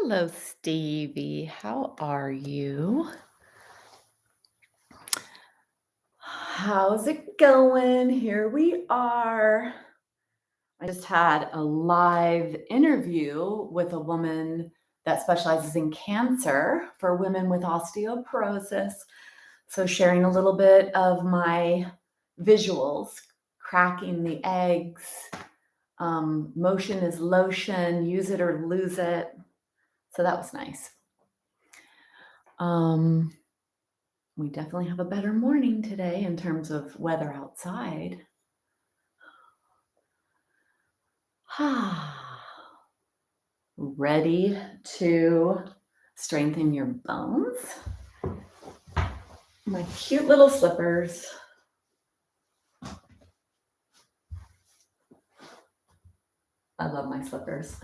Hello, Stevie. How are you? How's it going? Here we are. I just had a live interview with a woman that specializes in cancer for women with osteoporosis. So, sharing a little bit of my visuals, cracking the eggs, motion is lotion, use it or lose it. So, that was nice. We definitely have a better morning today in terms of weather outside. Ready to strengthen your bones? My cute little slippers. I love my slippers.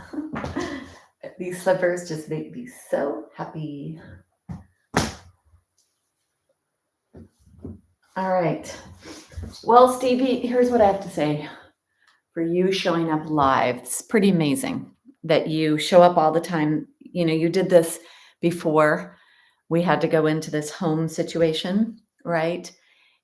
These slippers just make me so happy. All right. Well, Stevie, here's what I have to say for you showing up live. It's pretty amazing that you show up all the time. You know, you did this before we had to go into this home situation, right?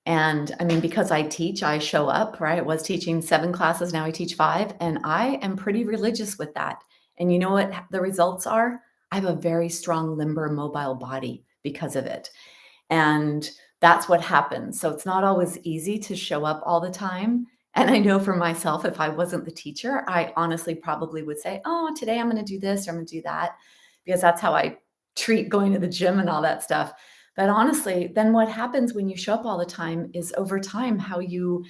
And I mean, because I teach, I show up, right? I was teaching 7 classes, now I teach 5, and I am pretty religious with that. And you know what the results are? I have a very strong, limber, mobile body because of it. And that's what happens. So it's not always easy to show up all the time. And I know for myself, if I wasn't the teacher, I honestly probably would say, oh, today I'm going to do this or I'm going to do that, because that's how I treat going to the gym and all that stuff. But honestly, then what happens when you show up all the time is over time, how you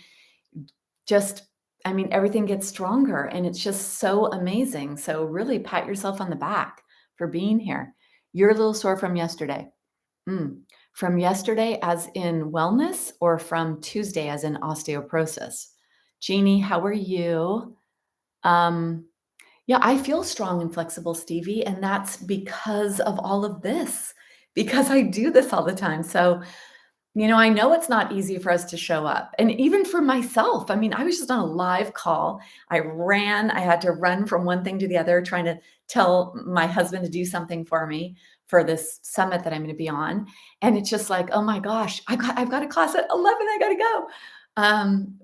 just, I mean, everything gets stronger and it's just so amazing. So really pat yourself on the back for being here. You're a little sore from yesterday. From yesterday as in wellness, or from Tuesday as in osteoporosis? Jeannie, how are you? Yeah, I feel strong and flexible, Stevie, and that's because of all of this, because I do this all the time. So, I know it's not easy for us to show up. And even for myself, I mean, I was just on a live call. I had to run from one thing to the other, trying to tell my husband to do something for me for this summit that I'm going to be on. And it's just like, oh my gosh, I've got a class at 11. I got to go.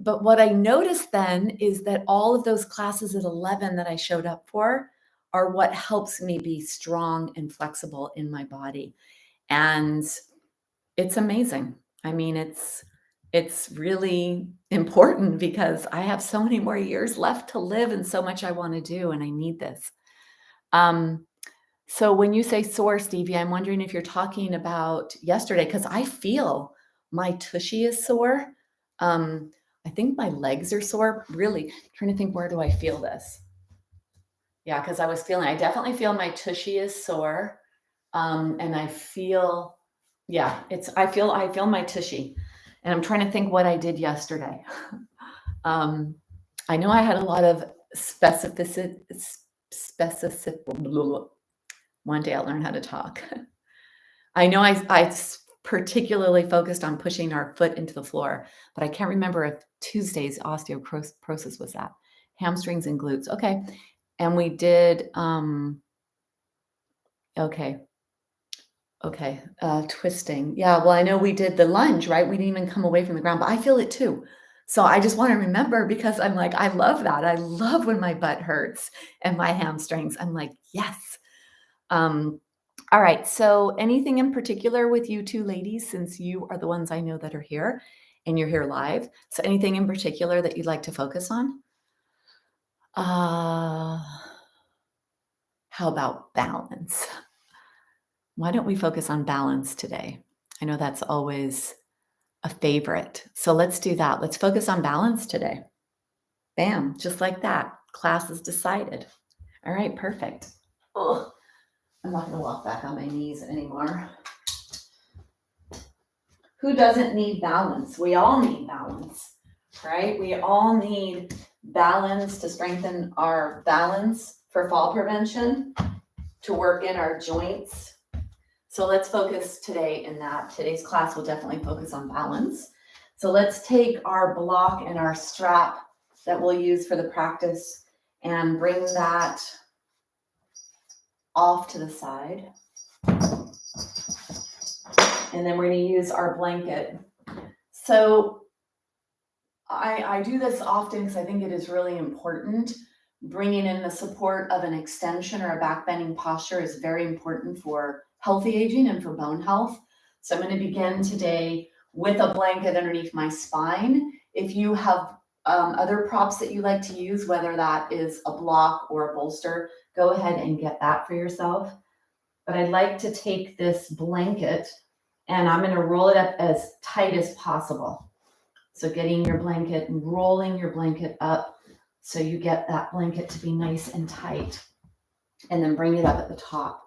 But what I noticed then is that all of those classes at 11 that I showed up for are what helps me be strong and flexible in my body. And it's amazing. I mean, it's really important because I have so many more years left to live and so much I want to do, and I need this. So when you say sore, Stevie, I'm wondering if you're talking about yesterday, because I feel my tushy is sore. I think my legs are sore. Really trying to think, where do I feel this? Yeah, because I definitely feel my tushy is sore. And I feel, yeah, I feel my tushy. And I'm trying to think what I did yesterday. I know I had a lot of specific. One day I'll learn how to talk. I know I particularly focused on pushing our foot into the floor, but I can't remember if Tuesday's osteoporosis was that. Hamstrings and glutes. Okay. And we did, okay. Twisting. Yeah, well, I know we did the lunge, right? We didn't even come away from the ground, but I feel it too. So I just want to remember, because I'm like, I love that. I love when my butt hurts and my hamstrings. I'm like, yes. All right. So anything in particular with you two ladies, since you are the ones I know that are here and you're here live? So anything in particular that you'd like to focus on? How about balance? Why don't we focus on balance today? I know that's always a favorite. So let's do that. Let's focus on balance today. Bam, just like that. Class is decided. All right, perfect. Oh, I'm not going to walk back on my knees anymore. Who doesn't need balance? We all need balance, right? We all need balance to strengthen our balance for fall prevention, to work in our joints. So let's focus today in that. Today's class will definitely focus on balance. So let's take our block and our strap that we'll use for the practice and bring that off to the side. And then we're going to use our blanket. So I do this often because I think it is really important. Bringing in the support of an extension or a back bending posture is very important for healthy aging and for bone health. So I'm going to begin today with a blanket underneath my spine. If you have other props that you like to use, whether that is a block or a bolster, go ahead and get that for yourself. But I'd like to take this blanket and I'm going to roll it up as tight as possible. So getting your blanket and rolling your blanket up so you get that blanket to be nice and tight. And then bring it up at the top.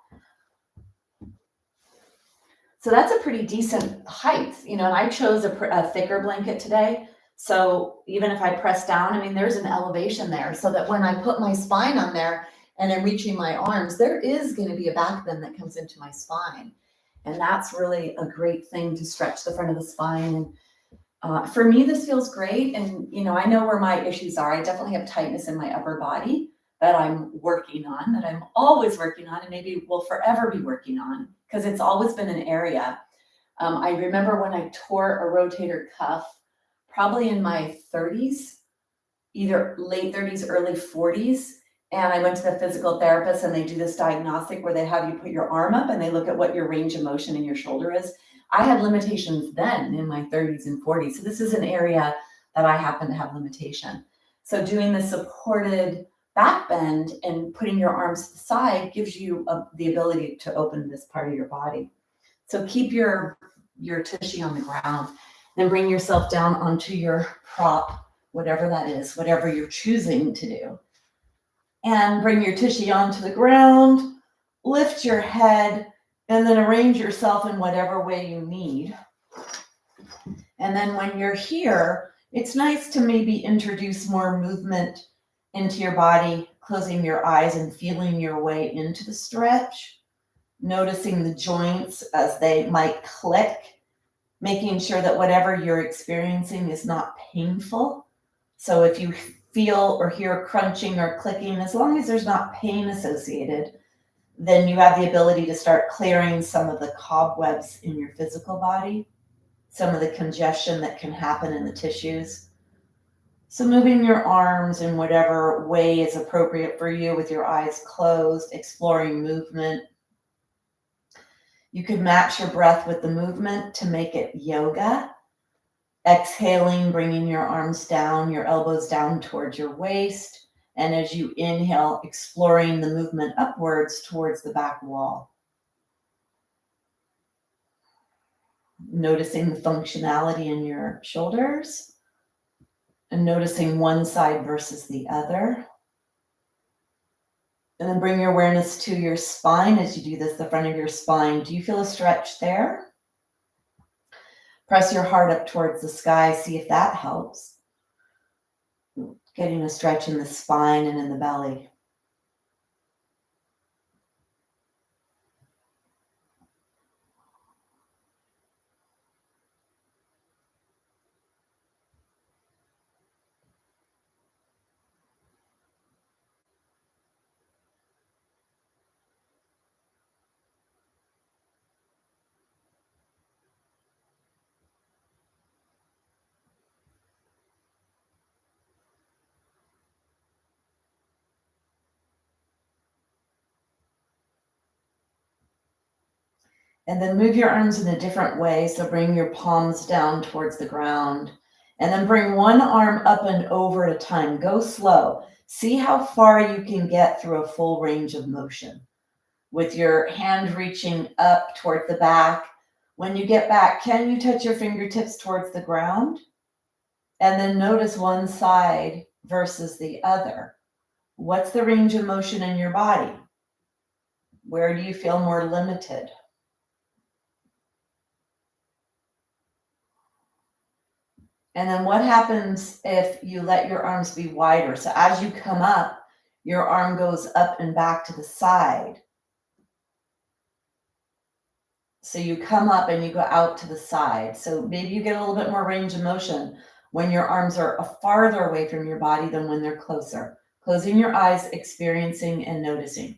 So that's a pretty decent height, and I chose a thicker blanket today. So even if I press down, I mean, there's an elevation there so that when I put my spine on there and I'm reaching my arms, there is going to be a back bend that comes into my spine. And that's really a great thing to stretch the front of the spine. And for me, this feels great. And, I know where my issues are. I definitely have tightness in my upper body that I'm working on, that I'm always working on, and maybe will forever be working on because it's always been an area. I remember when I tore a rotator cuff, probably in my 30s, either late 30s, early 40s. And I went to the physical therapist and they do this diagnostic where they have you put your arm up and they look at what your range of motion in your shoulder is. I had limitations then in my 30s and 40s. So this is an area that I happen to have limitation. So doing the supported back bend and putting your arms to the side gives you the ability to open this part of your body. So keep your tushy on the ground, then bring yourself down onto your prop, whatever that is, whatever you're choosing to do. And bring your tushy onto the ground, lift your head, and then arrange yourself in whatever way you need. And then when you're here, it's nice to maybe introduce more movement into your body, closing your eyes and feeling your way into the stretch, noticing the joints as they might click, making sure that whatever you're experiencing is not painful. So if you feel or hear crunching or clicking, as long as there's not pain associated, then you have the ability to start clearing some of the cobwebs in your physical body, some of the congestion that can happen in the tissues. So moving your arms in whatever way is appropriate for you with your eyes closed, exploring movement. You could match your breath with the movement to make it yoga. Exhaling, bringing your arms down, your elbows down towards your waist. And as you inhale, exploring the movement upwards towards the back wall. Noticing the functionality in your shoulders and noticing one side versus the other. And then bring your awareness to your spine as you do this, the front of your spine. Do you feel a stretch there? Press your heart up towards the sky, see if that helps. Getting a stretch in the spine and in the belly. And then move your arms in a different way. So bring your palms down towards the ground. And then bring one arm up and over at a time. Go slow. See how far you can get through a full range of motion. With your hand reaching up toward the back. When you get back, can you touch your fingertips towards the ground? And then notice one side versus the other. What's the range of motion in your body? Where do you feel more limited? And then what happens if you let your arms be wider? So as you come up, your arm goes up and back to the side. So you come up and you go out to the side. So maybe you get a little bit more range of motion when your arms are farther away from your body than when they're closer. Closing your eyes, experiencing and noticing.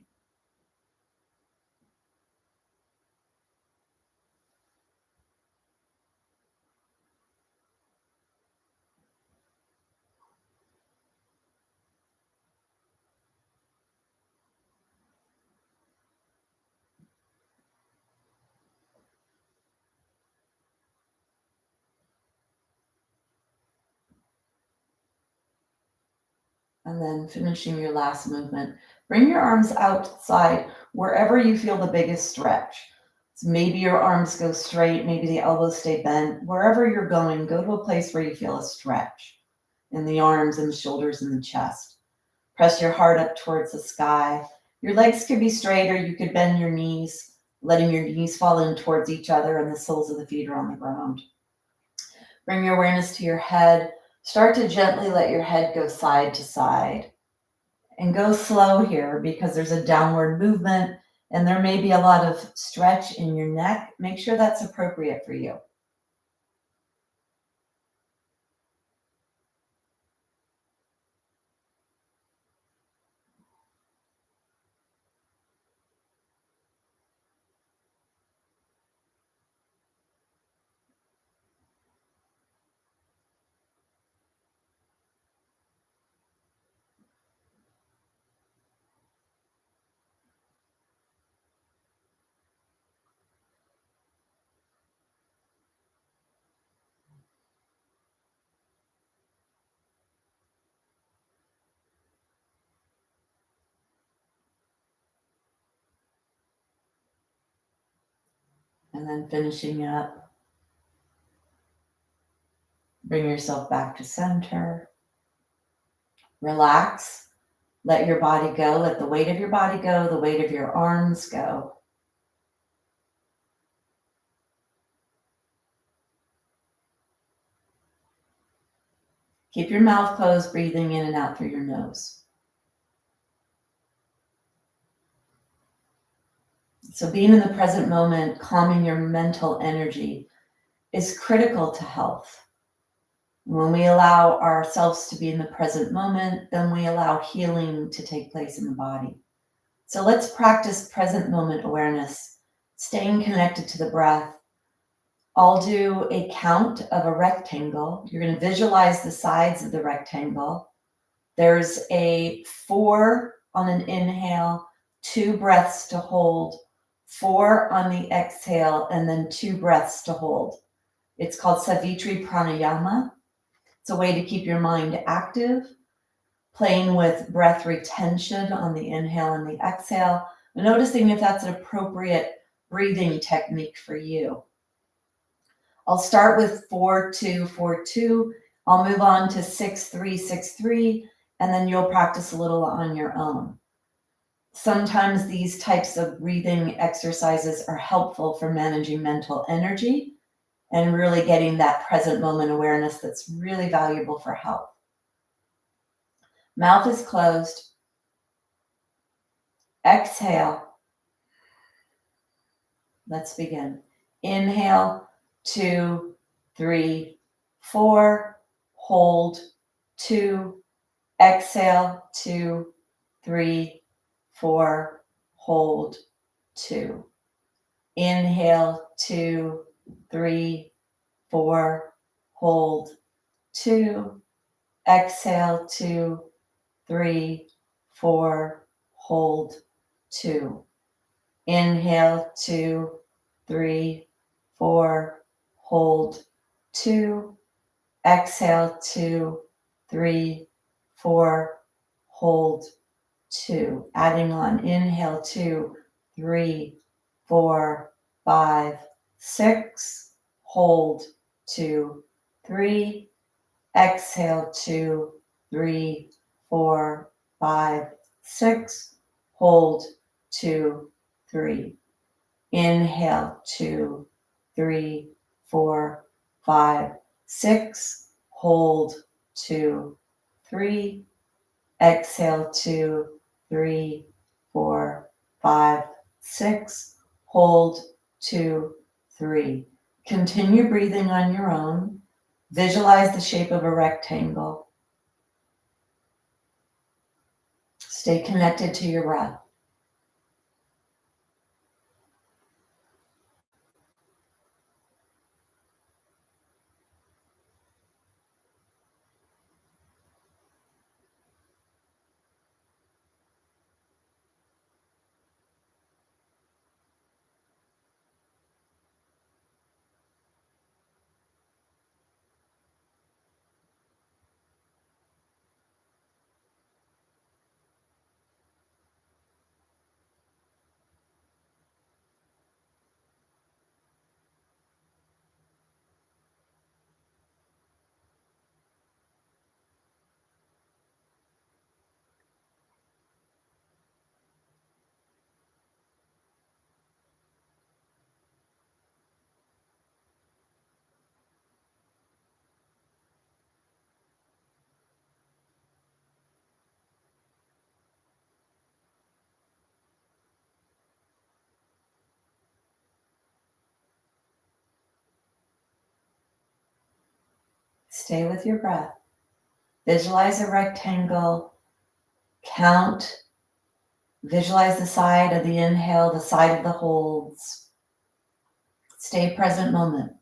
And then finishing your last movement. Bring your arms outside wherever you feel the biggest stretch. So maybe your arms go straight, maybe the elbows stay bent. Wherever you're going, go to a place where you feel a stretch in the arms and the shoulders and the chest. Press your heart up towards the sky. Your legs could be straight, or you could bend your knees, letting your knees fall in towards each other and the soles of the feet are on the ground. Bring your awareness to your head. Start to gently let your head go side to side. And go slow here because there's a downward movement and there may be a lot of stretch in your neck. Make sure that's appropriate for you. And then finishing up, bring yourself back to center. Relax. Let your body go. Let the weight of your body go, the weight of your arms go. Keep your mouth closed, breathing in and out through your nose. So being in the present moment, calming your mental energy is critical to health. When we allow ourselves to be in the present moment, then we allow healing to take place in the body. So let's practice present moment awareness, staying connected to the breath. I'll do a count of a rectangle. You're going to visualize the sides of the rectangle. There's a 4 on an inhale, 2 breaths to hold, 4 on the exhale, and then 2 breaths to hold. It's called Savitri Pranayama. It's a way to keep your mind active, playing with breath retention on the inhale and the exhale, and noticing if that's an appropriate breathing technique for you. I'll start with 4-2, 4-2. I'll move on to 6-3, 6-3, and then you'll practice a little on your own. Sometimes these types of breathing exercises are helpful for managing mental energy and really getting that present moment awareness that's really valuable for health. Mouth is closed. Exhale. Let's begin. Inhale, 2, 3, 4. Hold, 2. Exhale, 2, 3, 4. Hold, 2. Inhale, 2, 3, 4. Hold, 2. Exhale, 2, 3, 4. Hold, 2. Inhale, 2, 3, 4. Hold, 2. Exhale, 2, 3, 4. Hold, 2. Adding on. Inhale, 2, 3, 4, 5, 6. Hold, 2, 3. Exhale, 2, 3, 4, 5, 6. Hold, 2, 3. Inhale, 2, 3, 4, 5, 6. Hold, 2, 3. Exhale, 2, 3, 4, 5, 6. Hold, 2, 3. Continue breathing on your own. Visualize the shape of a rectangle. Stay connected to your breath. Stay with your breath. Visualize a rectangle. Count. Visualize the side of the inhale, the side of the holds. Stay present moment.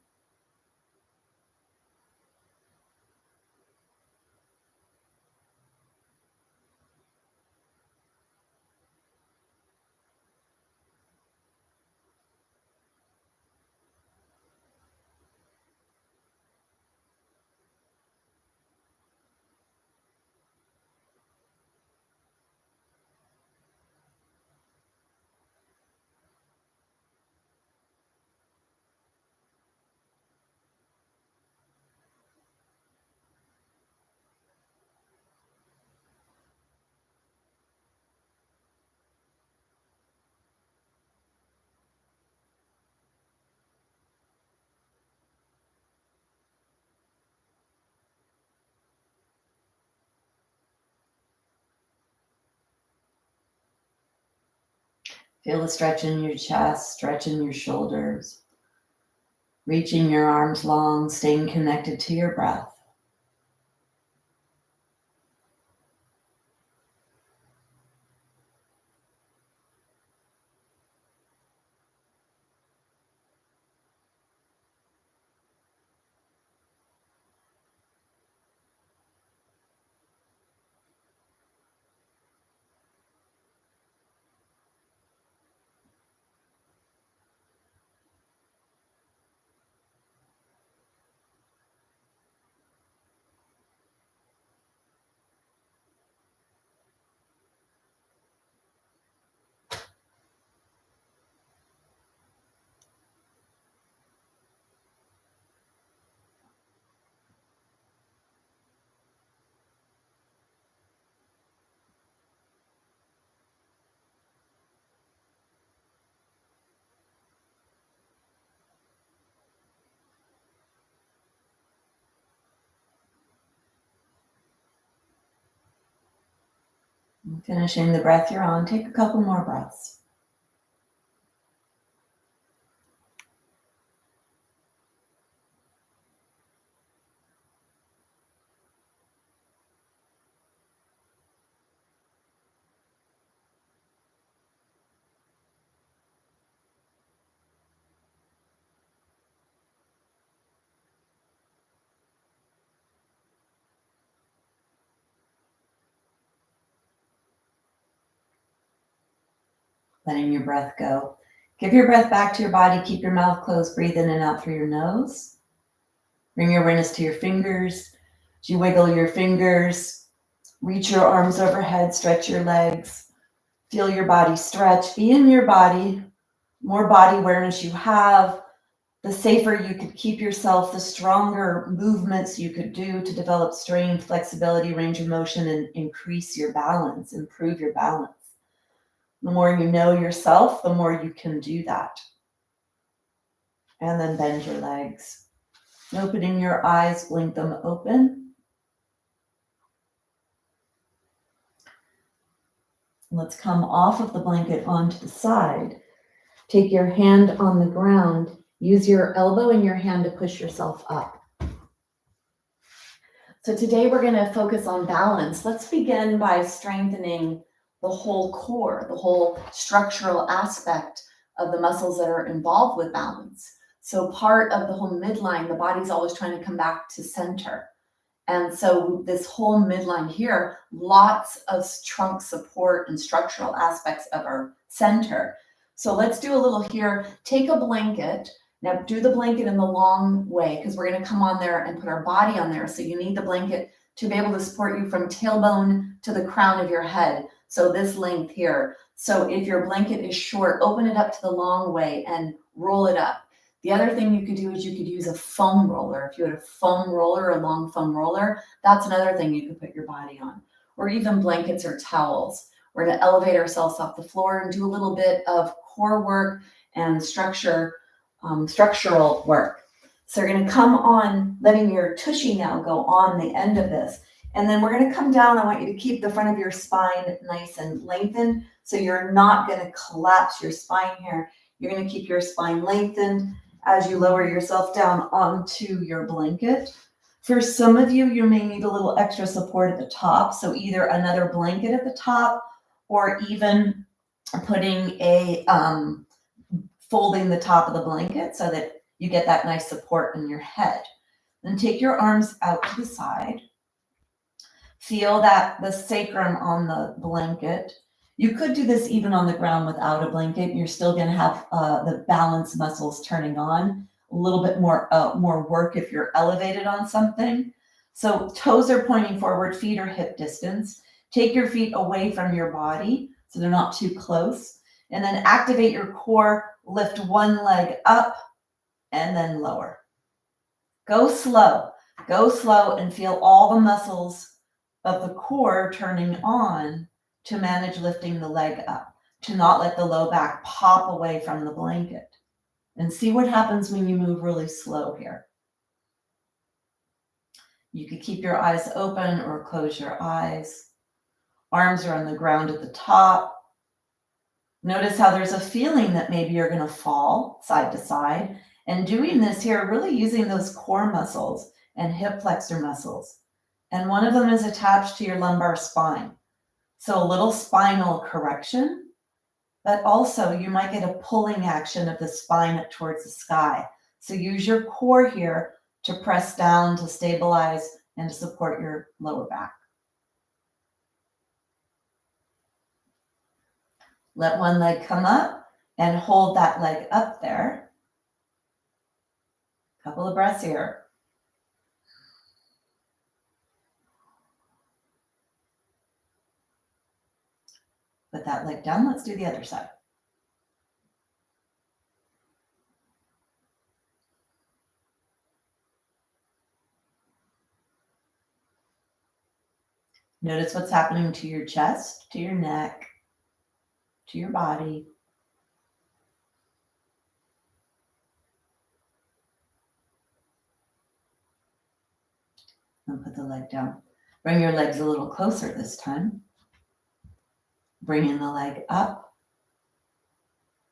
Feel the stretch in your chest, stretch in your shoulders, reaching your arms long, staying connected to your breath. And finishing the breath you're on, take a couple more breaths. Letting your breath go. Give your breath back to your body. Keep your mouth closed. Breathe in and out through your nose. Bring your awareness to your fingers. As you wiggle your fingers, reach your arms overhead, stretch your legs. Feel your body stretch. Be in your body. More body awareness you have, the safer you could keep yourself, the stronger movements you could do to develop strength, flexibility, range of motion, and increase your balance, improve your balance. The more you know yourself, the more you can do that. And then bend your legs. Opening your eyes, blink them open. Let's come off of the blanket onto the side. Take your hand on the ground. Use your elbow and your hand to push yourself up. So today we're going to focus on balance. Let's begin by strengthening the whole core, the whole structural aspect of the muscles that are involved with balance. So part of the whole midline, the body's always trying to come back to center. And so this whole midline here, lots of trunk support and structural aspects of our center. So let's do a little here. Take a blanket. Now do the blanket in the long way because we're going to come on there and put our body on there. So you need the blanket to be able to support you from tailbone to the crown of your head. So this length here. So if your blanket is short, open it up to the long way and roll it up. The other thing you could do is you could use a foam roller. If you had a foam roller, a long foam roller, that's another thing you could put your body on. Or even blankets or towels. We're going to elevate ourselves off the floor and do a little bit of core work and structural work. So you're going to come on, letting your tushy now go on the end of this. And then we're going to come down. I want you to keep the front of your spine nice and lengthened. So you're not going to collapse your spine here. You're going to keep your spine lengthened as you lower yourself down onto your blanket. For some of you, you may need a little extra support at the top. So either another blanket at the top, or even putting folding the top of the blanket so that you get that nice support in your head. Then take your arms out to the side. Feel that the sacrum on the blanket. You could do this even on the ground without a blanket. You're still going to have the balance muscles turning on. A little bit more work if you're elevated on something. So toes are pointing forward, feet are hip distance. Take your feet away from your body so they're not too close. And then activate your core, lift one leg up and then lower. Go slow and feel all the muscles of the core turning on to manage lifting the leg up, to not let the low back pop away from the blanket. And see what happens when you move really slow here. You could keep your eyes open or close your eyes. Arms are on the ground at the top. Notice how there's a feeling that maybe you're going to fall side to side. And doing this here, really using those core muscles and hip flexor muscles. And one of them is attached to your lumbar spine. So a little spinal correction, but also you might get a pulling action of the spine up towards the sky. So use your core here to press down, to stabilize, and to support your lower back. Let one leg come up and hold that leg up there. Couple of breaths here. Put that leg down. Let's do the other side. Notice what's happening to your chest, to your neck, to your body. And put the leg down. Bring your legs a little closer this time. Bringing the leg up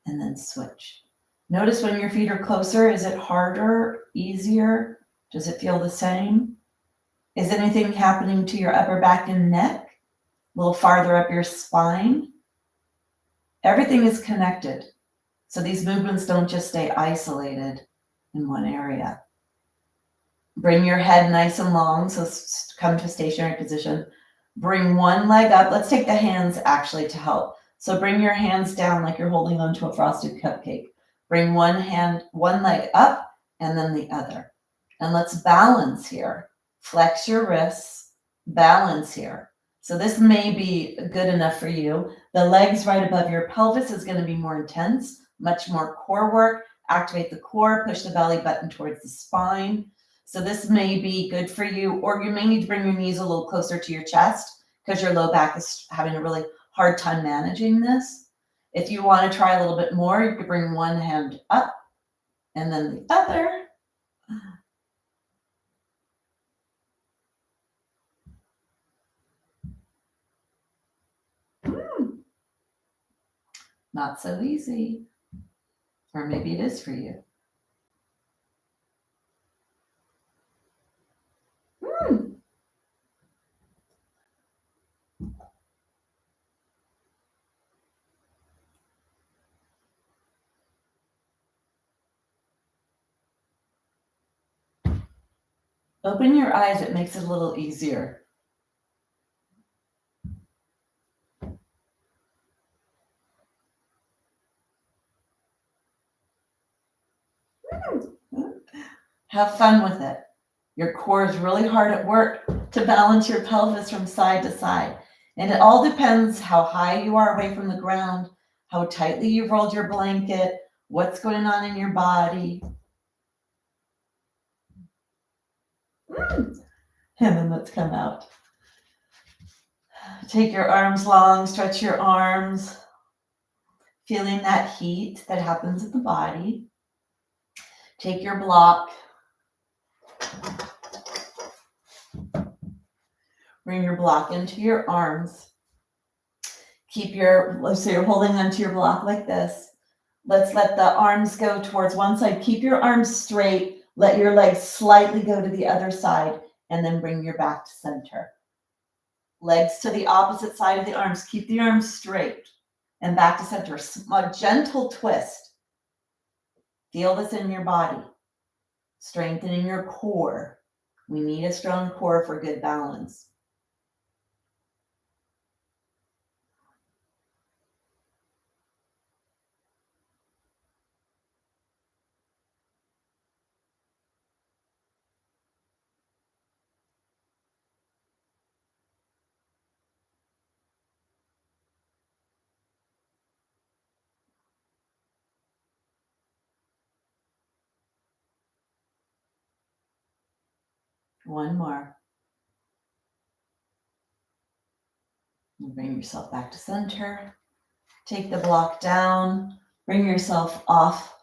and then switch. Notice when your feet are closer, is it harder, easier? Does it feel the same? Is anything happening to your upper back and neck? A little farther up your spine? Everything is connected. So these movements don't just stay isolated in one area. Bring your head nice and long, so come to a stationary position. Bring one leg up. Let's take the hands actually to help. So bring your hands down like you're holding onto a frosted cupcake. Bring one leg up and then the other. And let's balance here. Flex your wrists, balance here. So this may be good enough for you. The legs right above your pelvis is going to be more intense, much more core work. Activate the core, push the belly button towards the spine. So this may be good for you, or you may need to bring your knees a little closer to your chest because your low back is having a really hard time managing this. If you want to try a little bit more, you could bring one hand up and then the other. Not so easy. Or maybe it is for you. Open your eyes, it makes it a little easier. Have fun with it. Your core is really hard at work to balance your pelvis from side to side. And it all depends how high you are away from the ground, how tightly you've rolled your blanket, what's going on in your body. And then let's come out. Take your arms long, stretch your arms, feeling that heat that happens in the body. Take your block. Bring your block into your arms. So you're holding onto your block like this. Let's let the arms go towards one side. Keep your arms straight. Let your legs slightly go to the other side. and then bring your back to center. Legs to the opposite side of the arms. Keep the arms straight and back to center. A gentle twist. Feel this in your body. Strengthening your core. We need a strong core for good balance. One more. And bring yourself back to center. Take the block down. Bring yourself off.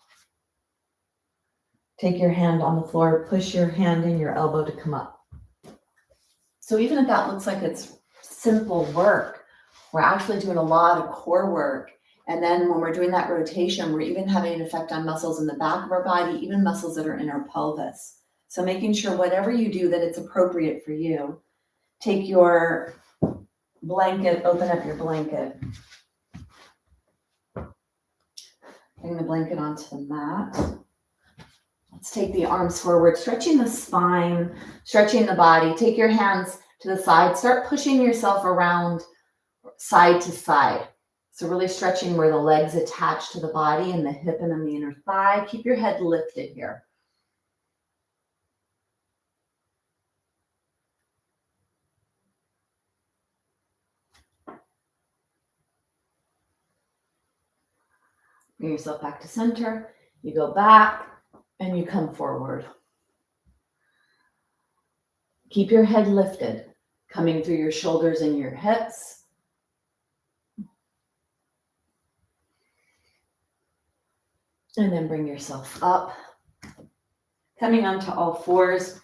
Take your hand on the floor. Push your hand in your elbow to come up. So even if that looks like it's simple work, we're actually doing a lot of core work. And then when we're doing that rotation, we're even having an effect on muscles in the back of our body, even muscles that are in our pelvis. So making sure whatever you do that it's appropriate for you. Take your blanket, open up your blanket. Bring the blanket onto the mat. Let's take the arms forward, stretching the spine, stretching the body. Take your hands to the side. Start pushing yourself around side to side. So really stretching where the legs attach to the body and the hip and then the inner thigh. Keep your head lifted here. Bring yourself back to center. You go back and you come forward. Keep your head lifted, coming through your shoulders and your hips. And then bring yourself up. Coming onto all fours.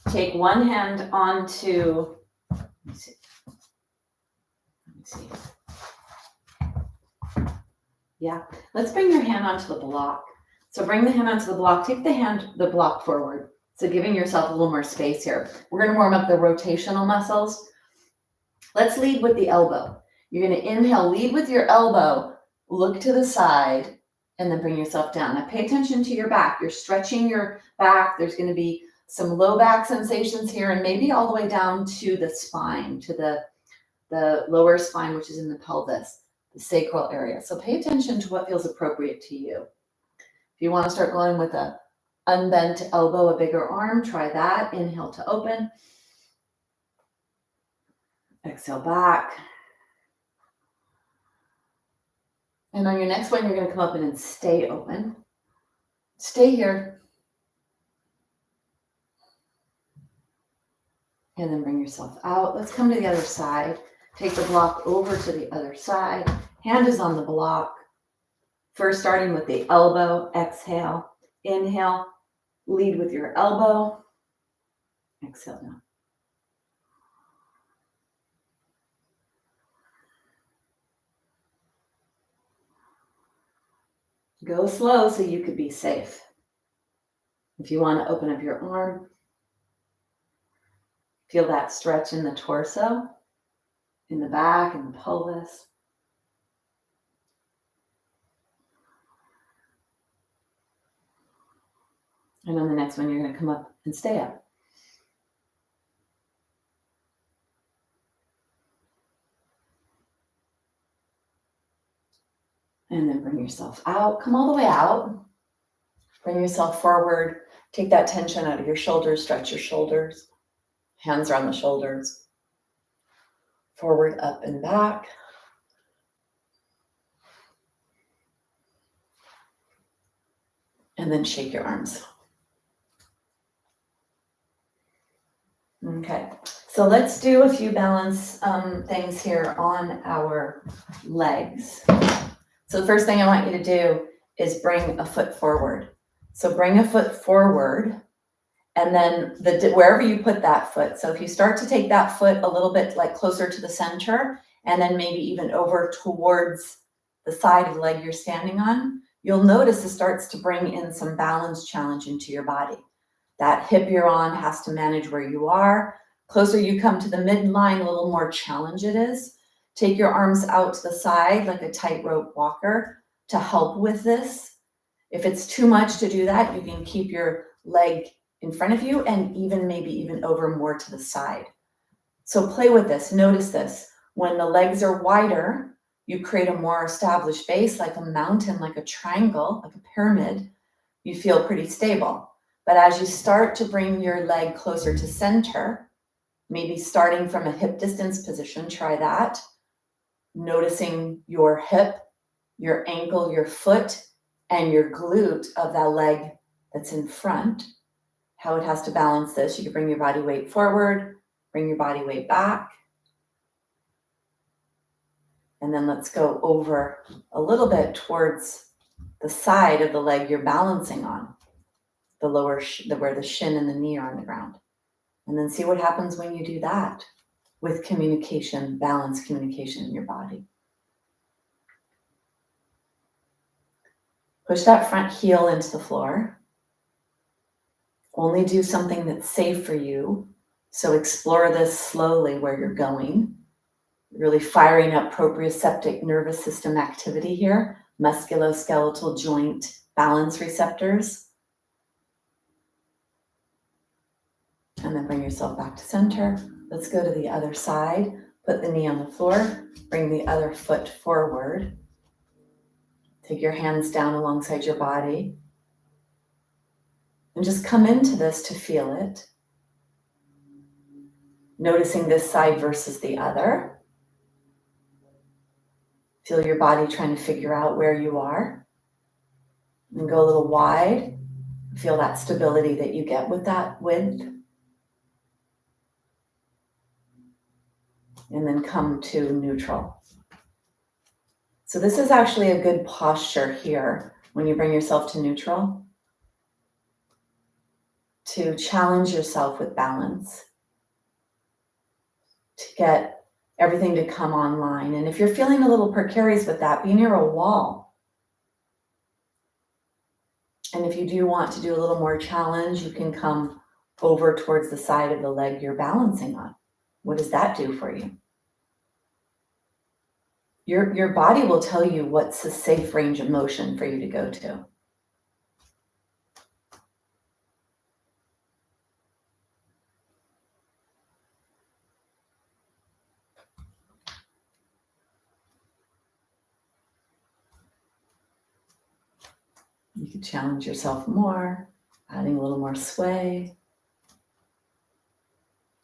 Take one hand onto, let me see. Yeah, let's bring your hand onto the block. So bring the hand onto the block. Take the block forward. So giving yourself a little more space here. We're going to warm up the rotational muscles. Let's lead with the elbow. You're going to inhale, lead with your elbow, look to the side, and then bring yourself down. Now pay attention to your back. You're stretching your back. There's going to be some low back sensations here and maybe all the way down to the spine, to the lower spine, which is in the pelvis, the sacral area. So pay attention to what feels appropriate to you. If you want to start going with a unbent elbow, a bigger arm, try that. Inhale to open. Exhale back. And on your next one, you're going to come up and stay open. Stay here. And then bring yourself out. Let's come to the other side. Take the block over to the other side. Hand is on the block. First, starting with the elbow. Exhale. Inhale. Lead with your elbow. Exhale now. Go slow so you could be safe. If you want to open up your arm, feel that stretch in the torso, in the back, in the pelvis. And on the next one, you're going to come up and stay up. And then bring yourself out. Come all the way out. Bring yourself forward. Take that tension out of your shoulders. Stretch your shoulders. Hands are on the shoulders. Forward, up, and back. And then shake your arms. Okay, so let's do a few balance things here on our legs. So the first thing I want you to do is bring a foot forward. So bring a foot forward, and then wherever you put that foot. So if you start to take that foot a little bit like closer to the center, and then maybe even over towards the side of the leg you're standing on, you'll notice it starts to bring in some balance challenge into your body. That hip you're on has to manage where you are. Closer you come to the midline, a little more challenge it is. Take your arms out to the side like a tightrope walker to help with this. If it's too much to do that, you can keep your leg in front of you and maybe even over more to the side. So play with this, notice this. When the legs are wider, you create a more established base, like a mountain, like a triangle, like a pyramid. You feel pretty stable. But as you start to bring your leg closer to center, maybe starting from a hip distance position, try that. Noticing your hip, your ankle, your foot, and your glute of that leg that's in front, how it has to balance this. You can bring your body weight forward, bring your body weight back. And then let's go over a little bit towards the side of the leg you're balancing on, the lower, where the shin and the knee are on the ground. And then see what happens when you do that with communication, balanced communication in your body. Push that front heel into the floor. Only do something that's safe for you. So explore this slowly where you're going. Really firing up proprioceptive nervous system activity here. Musculoskeletal joint balance receptors. And then bring yourself back to center. Let's go to the other side. Put the knee on the floor. Bring the other foot forward. Take your hands down alongside your body. And just come into this to feel it. Noticing this side versus the other. Feel your body trying to figure out where you are. And go a little wide. Feel that stability that you get with that width. And then come to neutral. So this is actually a good posture here when you bring yourself to neutral. To challenge yourself with balance. To get everything to come online. And if you're feeling a little precarious with that, be near a wall. And if you do want to do a little more challenge, you can come over towards the side of the leg you're balancing on. What does that do for you? Your body will tell you what's a safe range of motion for you to go to. You can challenge yourself more, adding a little more sway.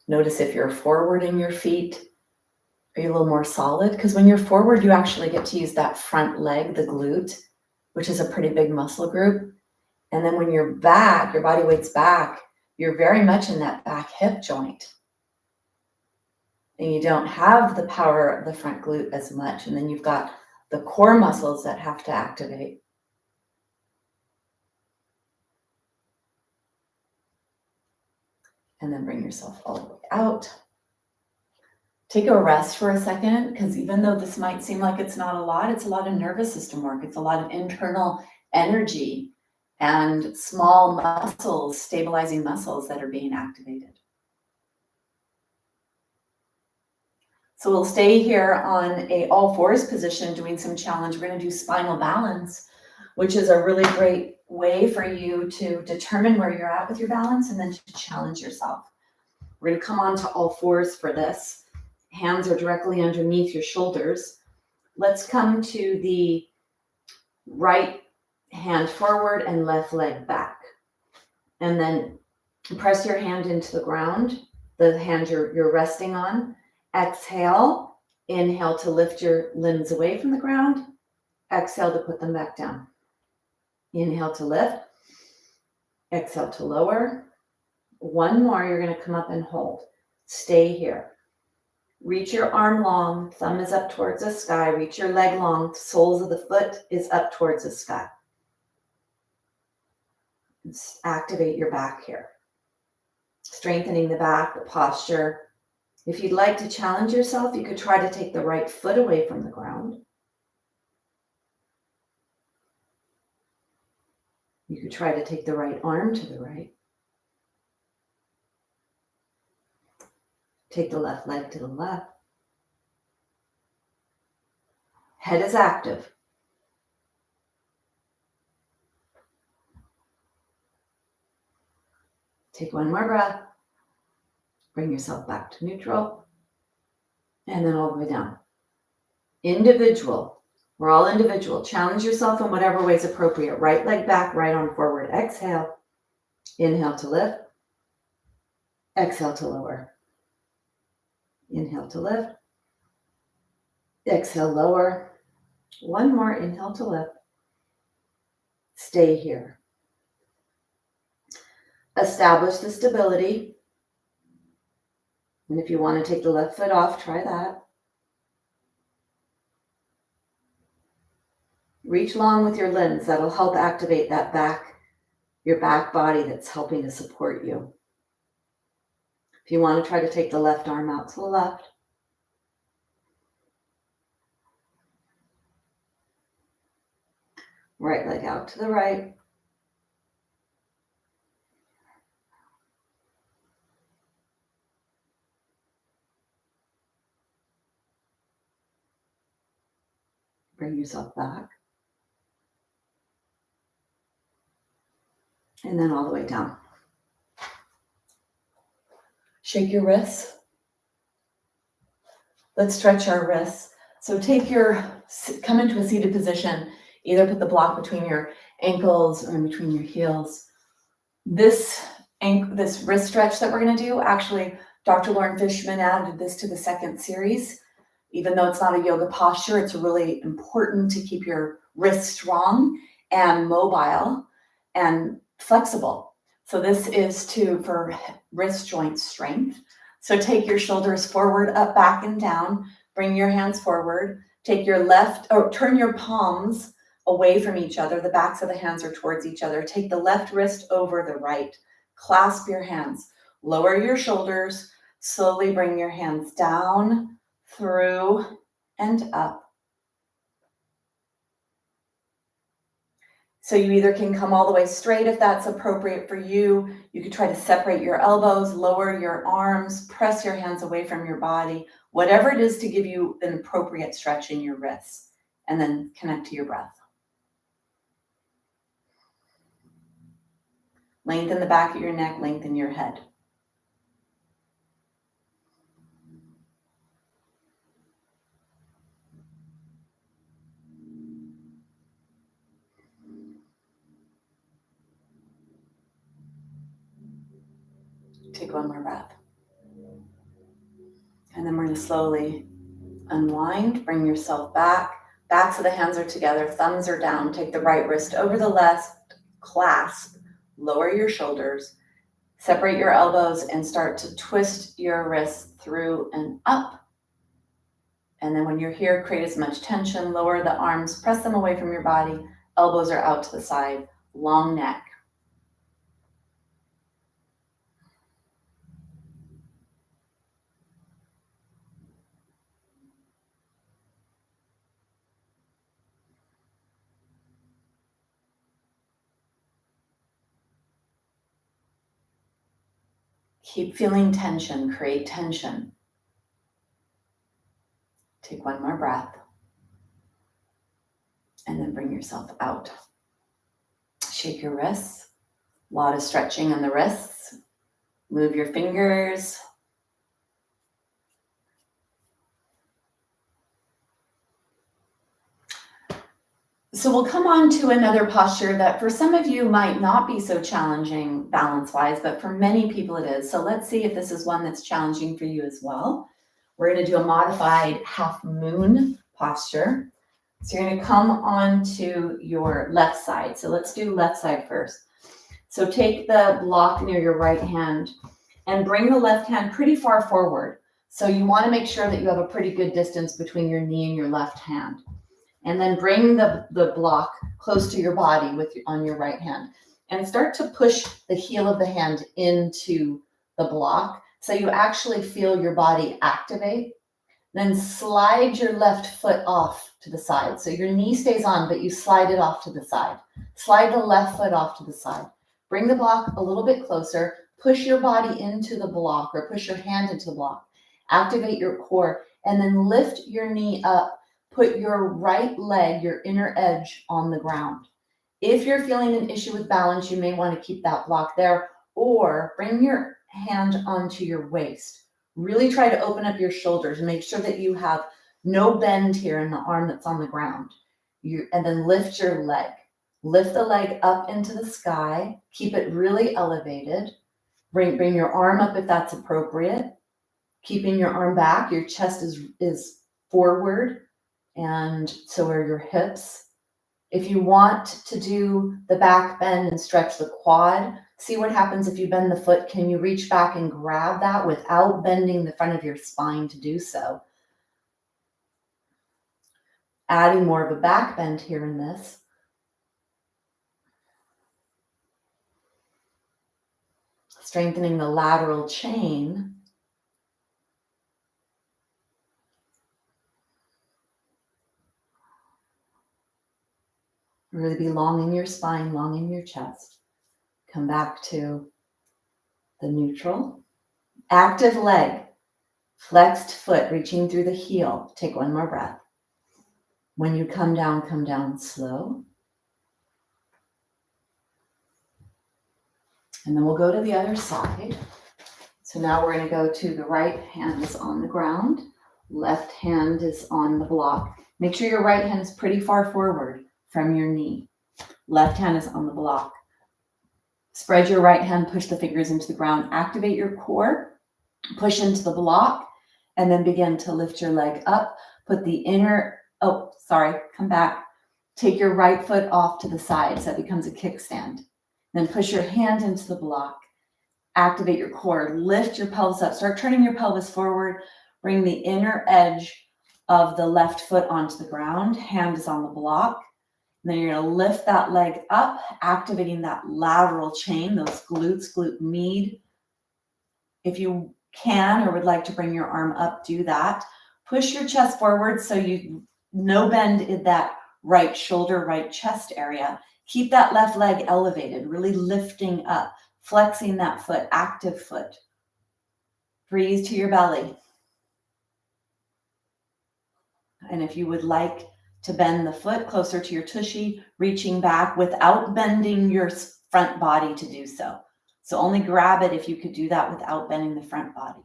Notice if you're forward in your feet, are you a little more solid? Because when you're forward, you actually get to use that front leg, the glute, which is a pretty big muscle group. And then when you're back, your body weight's back, you're very much in that back hip joint. And you don't have the power of the front glute as much. And then you've got the core muscles that have to activate. And then bring yourself all the way out. Take a rest for a second, because even though this might seem like it's not a lot, it's a lot of nervous system work. It's a lot of internal energy and small muscles, stabilizing muscles that are being activated. So we'll stay here on a all fours position doing some challenge. We're going to do spinal balance, which is a really great way for you to determine where you're at with your balance and then to challenge yourself. We're going to come on to all fours for this. Hands are directly underneath your shoulders. Let's come to the right hand forward and left leg back. And then press your hand into the ground, the hand you're resting on. Exhale, inhale to lift your limbs away from the ground. Exhale to put them back down. Inhale to lift. Exhale to lower. One more, you're going to come up and hold. Stay here. Reach your arm long, thumb is up towards the sky. Reach your leg long, soles of the foot is up towards the sky. Activate your back here. Strengthening the back, the posture. If you'd like to challenge yourself, you could try to take the right foot away from the ground. You could try to take the right arm to the right. Take the left leg to the left. Head is active. Take one more breath. Bring yourself back to neutral. And then all the way down. Individual. We're all individual. Challenge yourself in whatever way is appropriate. Right leg back, right arm forward. Exhale. Inhale to lift. Exhale to lower. Inhale to lift. Exhale, lower. One more. Inhale to lift. Stay here. Establish the stability. And if you want to take the left foot off, try that. Reach long with your limbs. That'll help activate that back, your back body that's helping to support you. If you want to try to take the left arm out to the left. Right leg out to the right. Bring yourself back. And then all the way down. Shake your wrists. Let's stretch our wrists. So come into a seated position. Either put the block between your ankles or in between your heels. This wrist stretch that we're going to do, actually, Dr. Lauren Fishman added this to the second series. Even though it's not a yoga posture, it's really important to keep your wrists strong and mobile and flexible. So this is for wrist joint strength. So take your shoulders forward, up, back, and down. Bring your hands forward. Take your turn your palms away from each other. The backs of the hands are towards each other. Take the left wrist over the right. Clasp your hands. Lower your shoulders. Slowly bring your hands down, through, and up. So you either can come all the way straight if that's appropriate for you. You could try to separate your elbows, lower your arms, press your hands away from your body, whatever it is to give you an appropriate stretch in your wrists, and then connect to your breath. Lengthen the back of your neck, lengthen your head. Take one more breath. And then we're going to slowly unwind, bring yourself back. Backs of the hands are together, thumbs are down. Take the right wrist over the left, clasp, lower your shoulders, separate your elbows, and start to twist your wrists through and up. And then when you're here, create as much tension, lower the arms, press them away from your body, elbows are out to the side, long neck. Keep feeling tension, create tension. Take one more breath. And then bring yourself out. Shake your wrists. A lot of stretching in the wrists. Move your fingers. So we'll come on to another posture that for some of you might not be so challenging balance-wise, but for many people it is. So let's see if this is one that's challenging for you as well. We're going to do a modified half moon posture. So you're going to come onto your left side. So let's do left side first. So take the block near your right hand and bring the left hand pretty far forward. So you want to make sure that you have a pretty good distance between your knee and your left hand. And then bring the block close to your body on your right hand. And start to push the heel of the hand into the block so you actually feel your body activate. Then slide your left foot off to the side. So your knee stays on, but you slide it off to the side. Slide the left foot off to the side. Bring the block a little bit closer. Push your body into the block or push your hand into the block. Activate your core, and then lift your knee up. Put your right leg, your inner edge, on the ground. If you're feeling an issue with balance, you may want to keep that block there, or bring your hand onto your waist. Really try to open up your shoulders. Make sure that you have no bend here in the arm that's on the ground. And then lift your leg. Lift the leg up into the sky. Keep it really elevated. Bring your arm up if that's appropriate. Keeping your arm back, your chest is forward, and so are your hips. If you want to do the back bend and stretch the quad, see what happens if you bend the foot. Can you reach back and grab that without bending the front of your spine to do so? Adding more of a back bend here in this. Strengthening the lateral chain. Really be long in your spine, long in your chest. Come back to the neutral. Active leg, flexed foot, reaching through the heel. Take one more breath. When you come down slow. And then we'll go to the other side. So now we're going to go to the right hand is on the ground. Left hand is on the block. Make sure your right hand is pretty far forward from your knee. Left hand is on the block. Spread your right hand, push the fingers into the ground. Activate your core, push into the block, and then begin to lift your leg up. Put the come back. Take your right foot off to the side so that becomes a kickstand. Then push your hand into the block. Activate your core, lift your pelvis up. Start turning your pelvis forward. Bring the inner edge of the left foot onto the ground. Hand is on the block. And then you're going to lift that leg up, activating that lateral chain, those glutes, glute med. If you can or would like to bring your arm up, do that. Push your chest forward so you no bend in that right shoulder, right chest area. Keep that left leg elevated, really lifting up, flexing that foot, active foot. Breathe to your belly. And if you would like to bend the foot closer to your tushy, reaching back without bending your front body to do so. So only grab it if you could do that without bending the front body.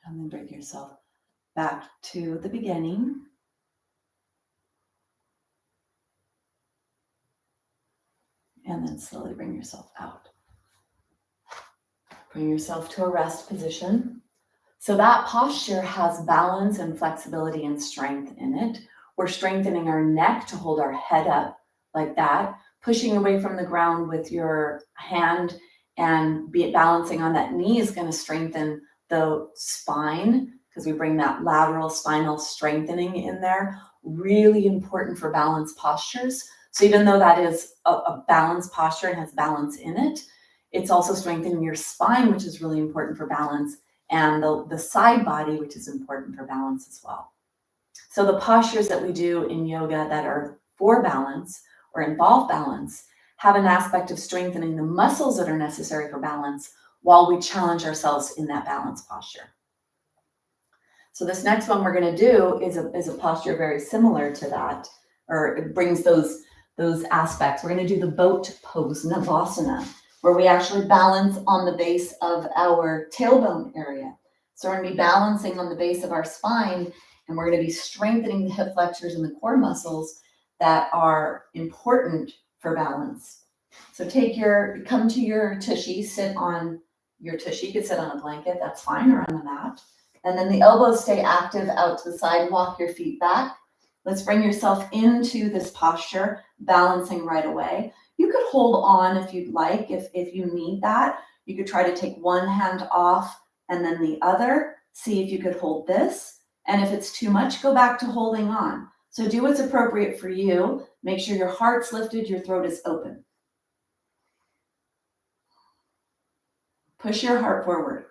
And then bring yourself back to the beginning. And then slowly bring yourself out. Bring yourself to a rest position. So that posture has balance and flexibility and strength in it. We're strengthening our neck to hold our head up like that, pushing away from the ground with your hand and balancing on that knee is going to strengthen the spine because we bring that lateral spinal strengthening in there. Really important for balanced postures. So even though that is a balanced posture and has balance in it, it's also strengthening your spine, which is really important for balance, and the side body, which is important for balance as well. So the postures that we do in yoga that are for balance or involve balance have an aspect of strengthening the muscles that are necessary for balance while we challenge ourselves in that balance posture. So this next one we're going to do is a posture very similar to that, or it brings those aspects. We're going to do the boat pose, Navasana, where we actually balance on the base of our tailbone area. So we're going to be balancing on the base of our spine, and we're going to be strengthening the hip flexors and the core muscles that are important for balance. So come to your tushy, sit on your tushy. You could sit on a blanket, that's fine, or on the mat. And then the elbows stay active out to the side. Walk your feet back. Let's bring yourself into this posture, balancing right away. You could hold on if you'd like, if you need that. You could try to take one hand off and then the other. See if you could hold this. And if it's too much, go back to holding on. So do what's appropriate for you. Make sure your heart's lifted, your throat is open. Push your heart forward.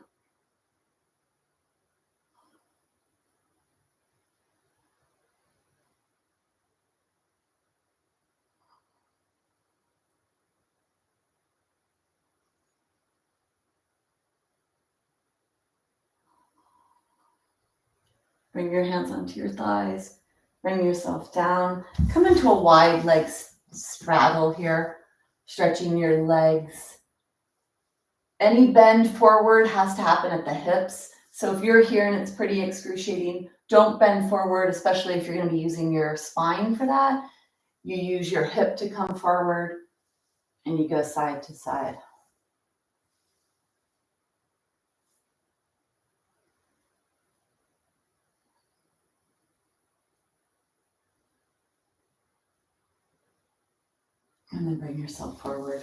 Bring your hands onto your thighs. Bring yourself down. Come into a wide leg straddle here, stretching your legs. Any bend forward has to happen at the hips. So if you're here and it's pretty excruciating, don't bend forward, especially if you're going to be using your spine for that. You use your hip to come forward and you go side to side. And then bring yourself forward.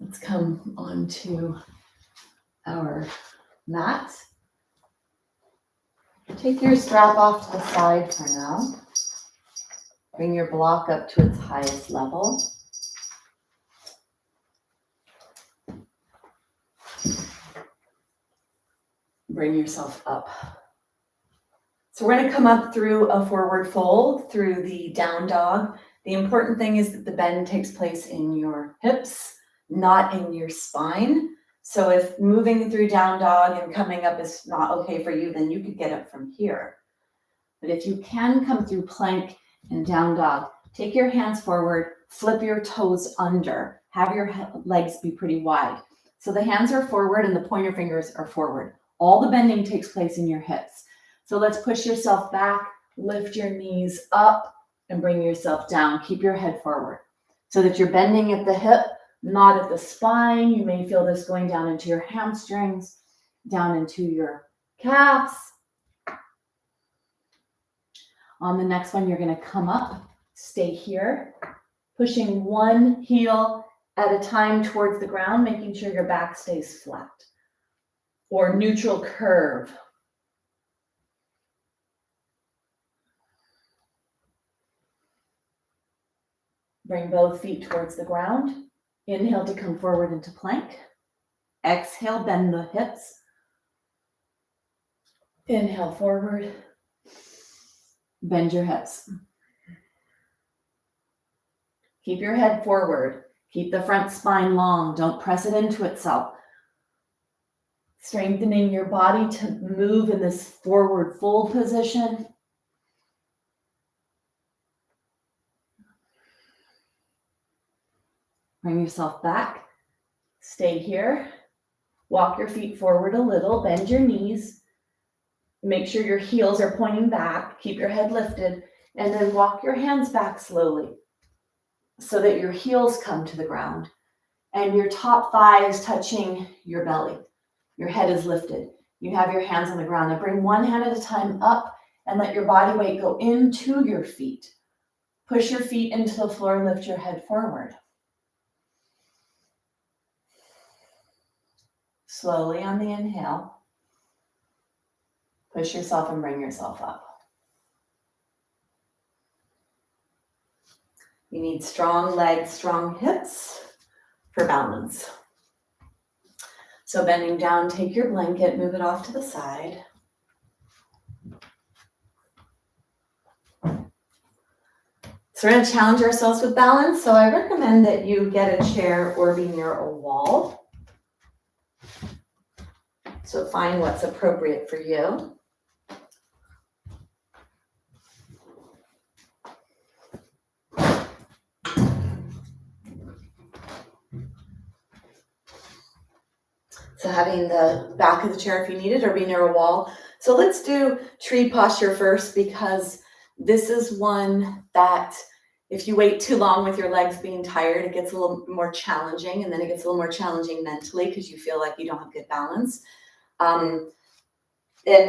Let's come onto our mat. Take your strap off to the side for now. Bring your block up to its highest level. Bring yourself up. So we're going to come up through a forward fold, through the down dog. The important thing is that the bend takes place in your hips, not in your spine. So if moving through down dog and coming up is not okay for you, then you could get up from here. But if you can come through plank and down dog, take your hands forward, flip your toes under, have your legs be pretty wide. So the hands are forward and the pointer fingers are forward. All the bending takes place in your hips. So let's push yourself back, lift your knees up, and bring yourself down. Keep your head forward so that you're bending at the hip, not at the spine. You may feel this going down into your hamstrings, down into your calves. On the next one, you're going to come up, stay here, pushing one heel at a time towards the ground, making sure your back stays flat or neutral curve. Bring both feet towards the ground. Inhale to come forward into plank. Exhale, bend the hips. Inhale forward. Bend your hips. Keep your head forward. Keep the front spine long. Don't press it into itself. Strengthening your body to move in this forward fold position. Bring yourself back. Stay here. Walk your feet forward a little. Bend your knees. Make sure your heels are pointing back. Keep your head lifted. And then walk your hands back slowly so that your heels come to the ground and your top thigh is touching your belly. Your head is lifted. You have your hands on the ground. Now bring one hand at a time up and let your body weight go into your feet. Push your feet into the floor. Lift your head forward. Slowly on the inhale. Push yourself and bring yourself up. You need strong legs, strong hips for balance. So bending down, take your blanket, move it off to the side. So we're going to challenge ourselves with balance. So I recommend that you get a chair or be near a wall. So find what's appropriate for you. So having the back of the chair if you need it or be near a wall. So let's do tree posture first because this is one that if you wait too long with your legs being tired, it gets a little more challenging, and then it gets a little more challenging mentally because you feel like you don't have good balance. And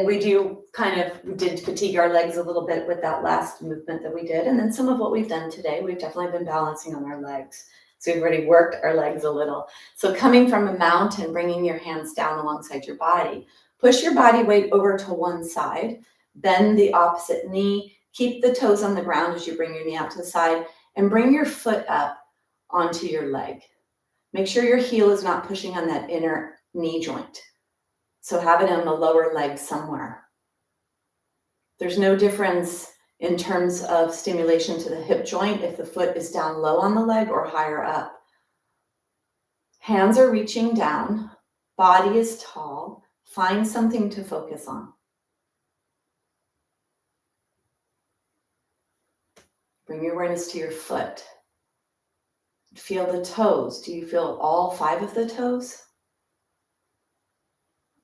we did fatigue our legs a little bit with that last movement that we did. And then some of what we've done today, we've definitely been balancing on our legs. So we've already worked our legs a little. So coming from a mountain, bringing your hands down alongside your body, push your body weight over to one side, bend the opposite knee, keep the toes on the ground as you bring your knee out to the side, and bring your foot up onto your leg. Make sure your heel is not pushing on that inner knee joint. So have it on the lower leg somewhere. There's no difference in terms of stimulation to the hip joint if the foot is down low on the leg or higher up. Hands are reaching down, body is tall. Find something to focus on. Bring your awareness to your foot. Feel the toes. Do you feel all 5 of the toes?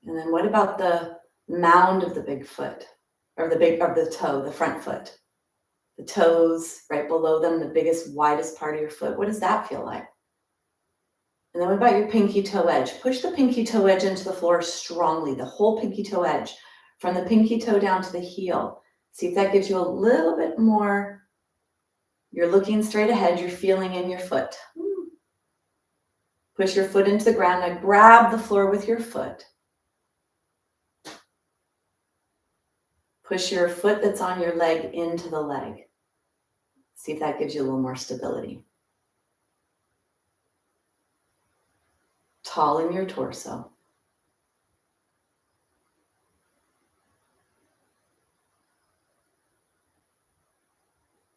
And then what about the mound of the big foot, or the toe, the front foot? The toes right below them, the biggest, widest part of your foot. What does that feel like? And then what about your pinky toe edge? Push the pinky toe edge into the floor strongly, the whole pinky toe edge, from the pinky toe down to the heel. See if that gives you a little bit more. You're looking straight ahead, you're feeling in your foot. Push your foot into the ground and grab the floor with your foot. Push your foot that's on your leg into the leg. See if that gives you a little more stability. Tall in your torso.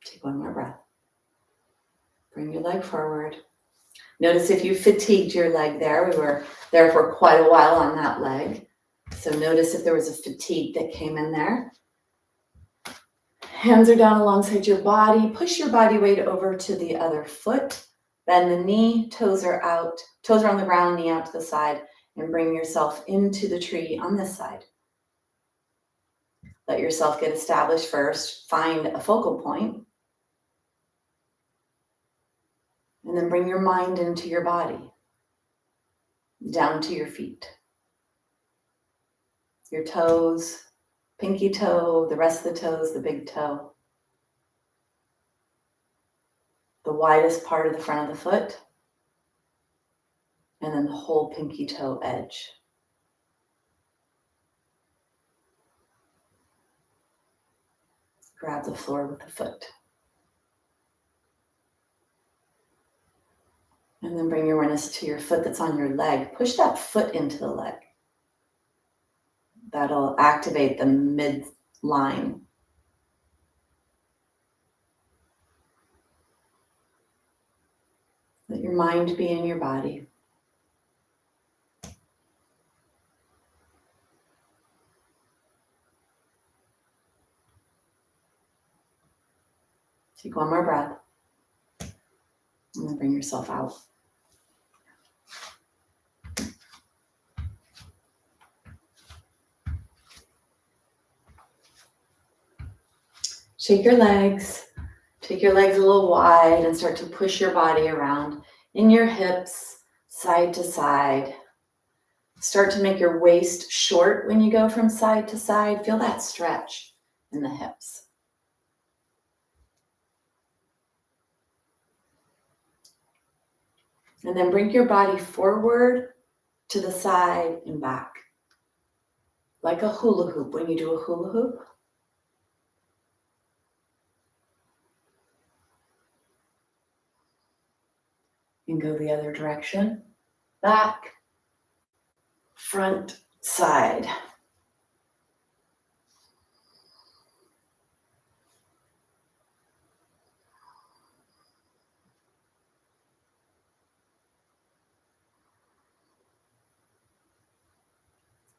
Take one more breath. Bring your leg forward. Notice if you fatigued your leg there. We were there for quite a while on that leg. So notice if there was a fatigue that came in there. Hands are down alongside your body. Push your body weight over to the other foot. Bend the knee, toes are out. Toes are on the ground, knee out to the side. And bring yourself into the tree on this side. Let yourself get established first. Find a focal point. And then bring your mind into your body. Down to your feet. Your toes, pinky toe, the rest of the toes, the big toe. The widest part of the front of the foot. And then the whole pinky toe edge. Grab the floor with the foot. And then bring your awareness to your foot that's on your leg. Push that foot into the leg. That'll activate the midline. Let your mind be in your body. Take one more breath. And then bring yourself out. Shake your legs. Take your legs a little wide and start to push your body around in your hips, side to side. Start to make your waist short when you go from side to side. Feel that stretch in the hips. And then bring your body forward to the side and back. Like a hula hoop when you do a hula hoop. And go the other direction. Back, front, side.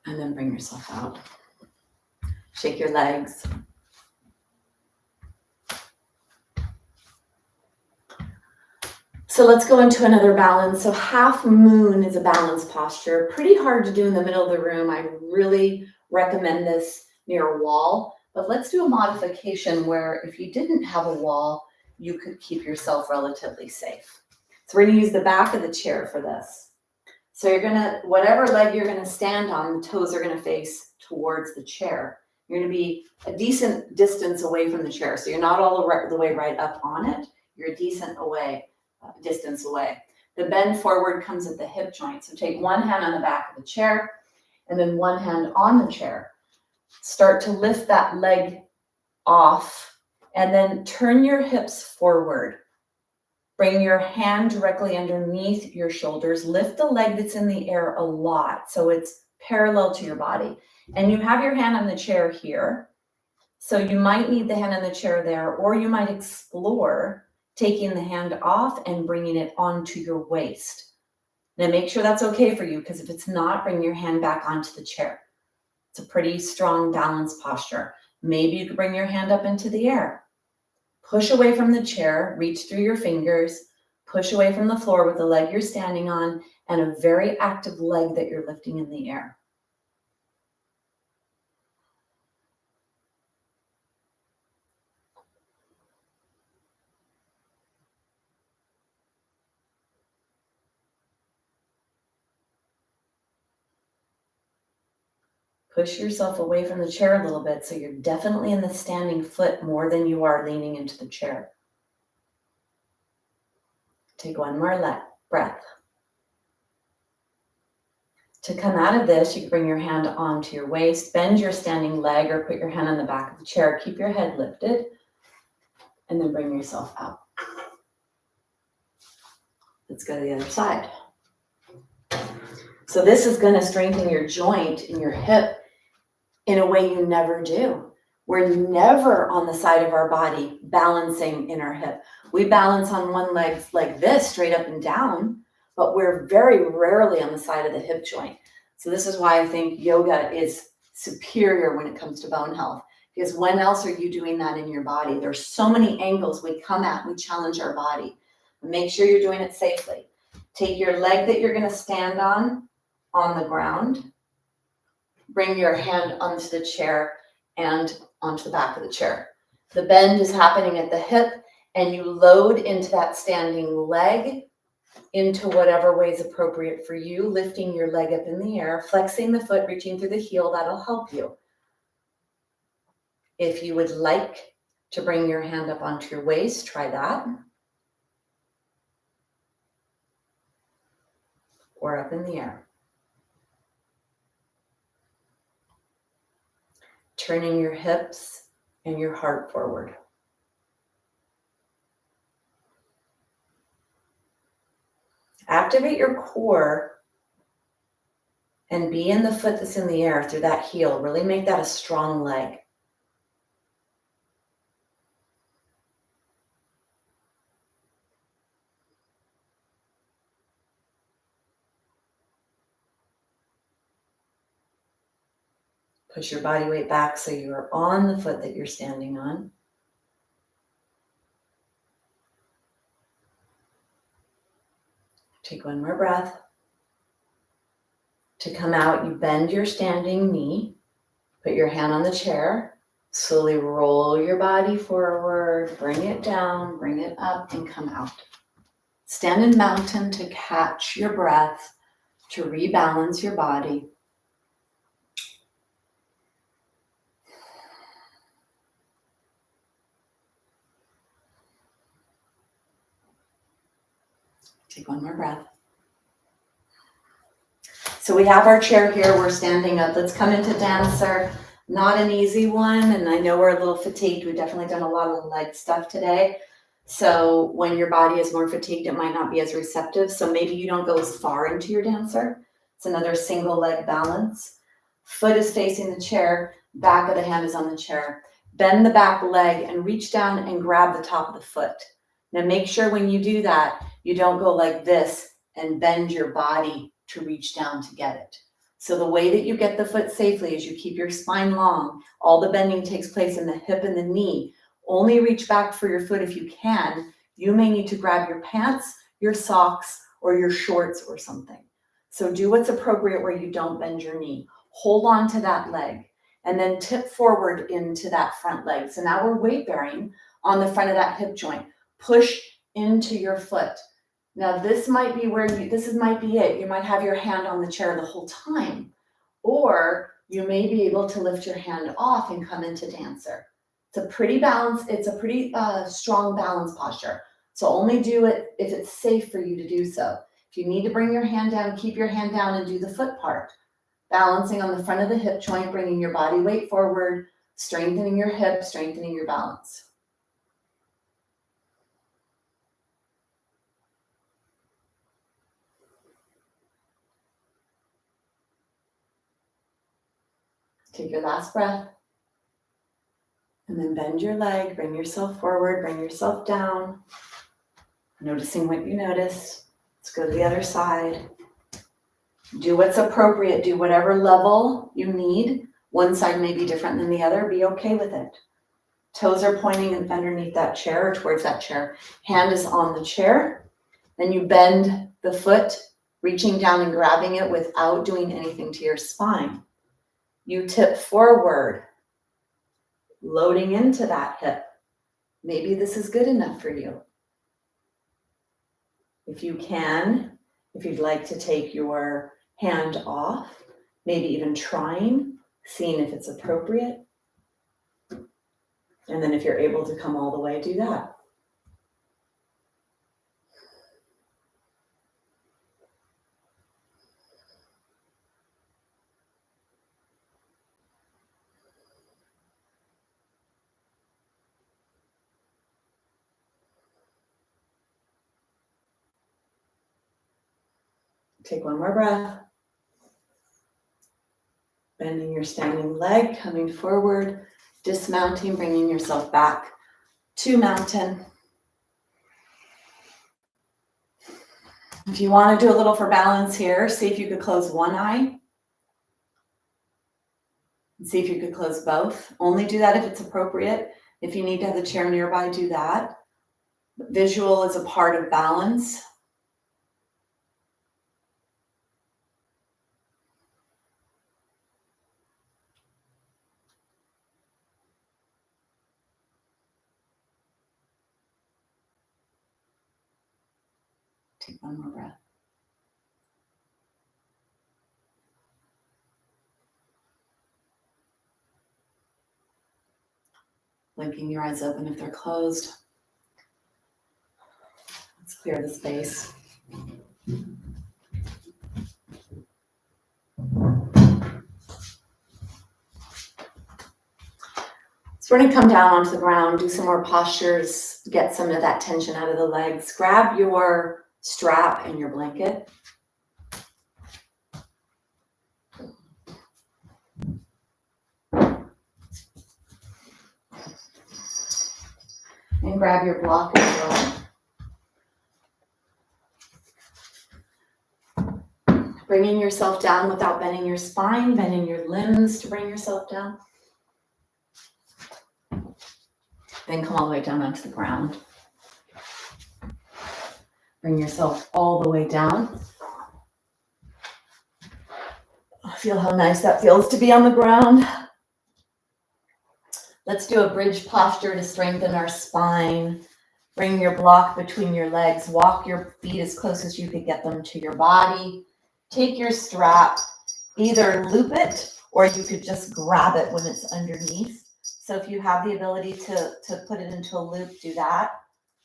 And then bring yourself out. Shake your legs. So let's go into another balance. So half moon is a balance posture. Pretty hard to do in the middle of the room. I really recommend this near a wall. But let's do a modification where if you didn't have a wall, you could keep yourself relatively safe. So we're going to use the back of the chair for this. So you're going to, whatever leg you're going to stand on, the toes are going to face towards the chair. You're going to be a decent distance away from the chair. So you're not all the way right up on it. You're a decent away. distance away. The bend forward comes at the hip joint. So take one hand on the back of the chair and then one hand on the chair. Start to lift that leg off and then turn your hips forward. Bring your hand directly underneath your shoulders. Lift the leg that's in the air a lot so it's parallel to your body. And you have your hand on the chair here. So you might need the hand on the chair there, or you might explore taking the hand off and bringing it onto your waist. Now make sure that's okay for you, because if it's not, bring your hand back onto the chair. It's a pretty strong balanced posture. Maybe you could bring your hand up into the air. Push away from the chair, reach through your fingers, push away from the floor with the leg you're standing on and a very active leg that you're lifting in the air. Push yourself away from the chair a little bit so you're definitely in the standing foot more than you are leaning into the chair. Take one more breath. To come out of this, you can bring your hand onto your waist, bend your standing leg or put your hand on the back of the chair. Keep your head lifted and then bring yourself out. Let's go to the other side. So this is going to strengthen your joint in your hip in a way you never do. We're never on the side of our body balancing in our hip. We balance on one leg like this, straight up and down, but we're very rarely on the side of the hip joint. So this is why I think yoga is superior when it comes to bone health, because when else are you doing that in your body? There's so many angles we come at, we challenge our body. Make sure you're doing it safely. Take your leg that you're going to stand on the ground. Bring your hand onto the chair and onto the back of the chair. The bend is happening at the hip, and you load into that standing leg into whatever way is appropriate for you, lifting your leg up in the air, flexing the foot, reaching through the heel. That'll help you. If you would like to bring your hand up onto your waist, try that. Or up in the air. Turning your hips and your heart forward. Activate your core and be in the foot that's in the air through that heel. Really make that a strong leg. Push your body weight back so you're on the foot that you're standing on. Take one more breath. To come out, you bend your standing knee. Put your hand on the chair. Slowly roll your body forward. Bring it down, bring it up, and come out. Stand in mountain to catch your breath, to rebalance your body. Take one more breath. So we have our chair here, we're standing up. Let's come into dancer. Not an easy one, and I know we're a little fatigued. We've definitely done a lot of the leg stuff today. So when your body is more fatigued, it might not be as receptive. So maybe you don't go as far into your dancer. It's another single leg balance. Foot is facing the chair, back of the hand is on the chair. Bend the back leg and reach down and grab the top of the foot. Now make sure when you do that, you don't go like this and bend your body to reach down to get it. So the way that you get the foot safely is you keep your spine long. All the bending takes place in the hip and the knee. Only reach back for your foot if you can. You may need to grab your pants, your socks, or your shorts or something. So do what's appropriate where you don't bend your knee. Hold on to that leg and then tip forward into that front leg. So now we're weight bearing on the front of that hip joint. Push into your foot. Now this might be this might be it. You might have your hand on the chair the whole time, or you may be able to lift your hand off and come into dancer. It's a pretty strong balance posture. So only do it if it's safe for you to do so. If you need to bring your hand down, keep your hand down and do the foot part. Balancing on the front of the hip joint, bringing your body weight forward, strengthening your hips, strengthening your balance. Take your last breath. And then bend your leg, bring yourself forward, bring yourself down. Noticing what you notice. Let's go to the other side. Do what's appropriate. Do whatever level you need. One side may be different than the other. Be okay with it. Toes are pointing underneath that chair or towards that chair. Hand is on the chair. Then you bend the foot, reaching down and grabbing it without doing anything to your spine. You tip forward, loading into that hip. Maybe this is good enough for you. If you can, if you'd like to take your hand off, maybe even trying, seeing if it's appropriate. And then if you're able to come all the way, do that. Take one more breath. Bending your standing leg, coming forward, dismounting, bringing yourself back to mountain. If you want to do a little for balance here, see if you could close one eye. And see if you could close both. Only do that if it's appropriate. If you need to have the chair nearby, do that. Visual is a part of balance. Take one more breath. Blinking your eyes open if they're closed. Let's clear the space. So we're going to come down onto the ground, do some more postures, get some of that tension out of the legs. Grab your strap and your blanket. And grab your block as well. Bringing yourself down without bending your spine, bending your limbs to bring yourself down. Then come all the way down onto the ground. Bring yourself all the way down. Feel how nice that feels to be on the ground. Let's do a bridge posture to strengthen our spine. Bring your block between your legs. Walk your feet as close as you could get them to your body. Take your strap, either loop it or you could just grab it when it's underneath. So if you have the ability to put it into a loop, do that.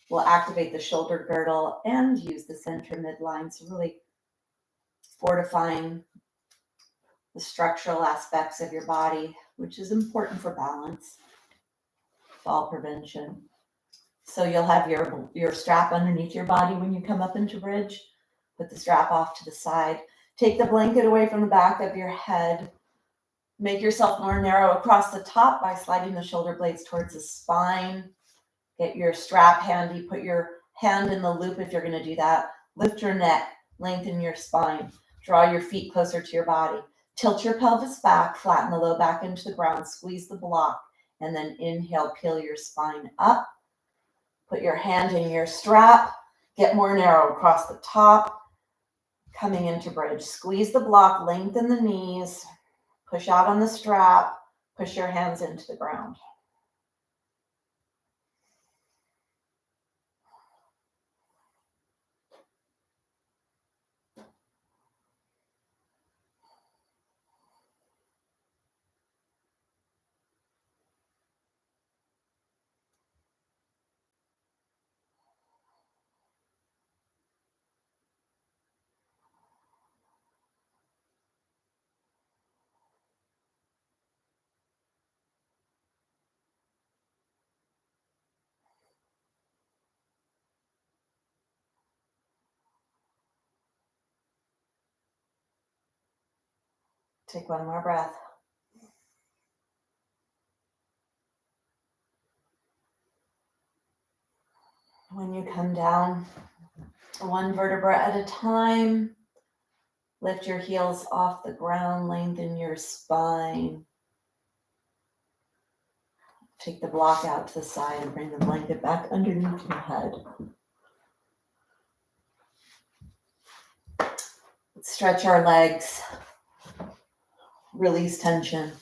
We'll activate the shoulder girdle and use the center midline. So really fortifying the structural aspects of your body, which is important for balance, fall prevention. So you'll have your strap underneath your body when you come up into bridge. Put the strap off to the side. Take the blanket away from the back of your head. Make yourself more narrow across the top by sliding the shoulder blades towards the spine. Get your strap handy. Put your hand in the loop if you're going to do that. Lift your neck. Lengthen your spine. Draw your feet closer to your body. Tilt your pelvis back. Flatten the low back into the ground. Squeeze the block. And then inhale, peel your spine up. Put your hand in your strap. Get more narrow across the top. Coming into bridge. Squeeze the block. Lengthen the knees. Push out on the strap. Push your hands into the ground. Take one more breath. When you come down, one vertebra at a time, lift your heels off the ground, lengthen your spine. Take the block out to the side and bring the blanket back underneath your head. Stretch our legs. Release tension.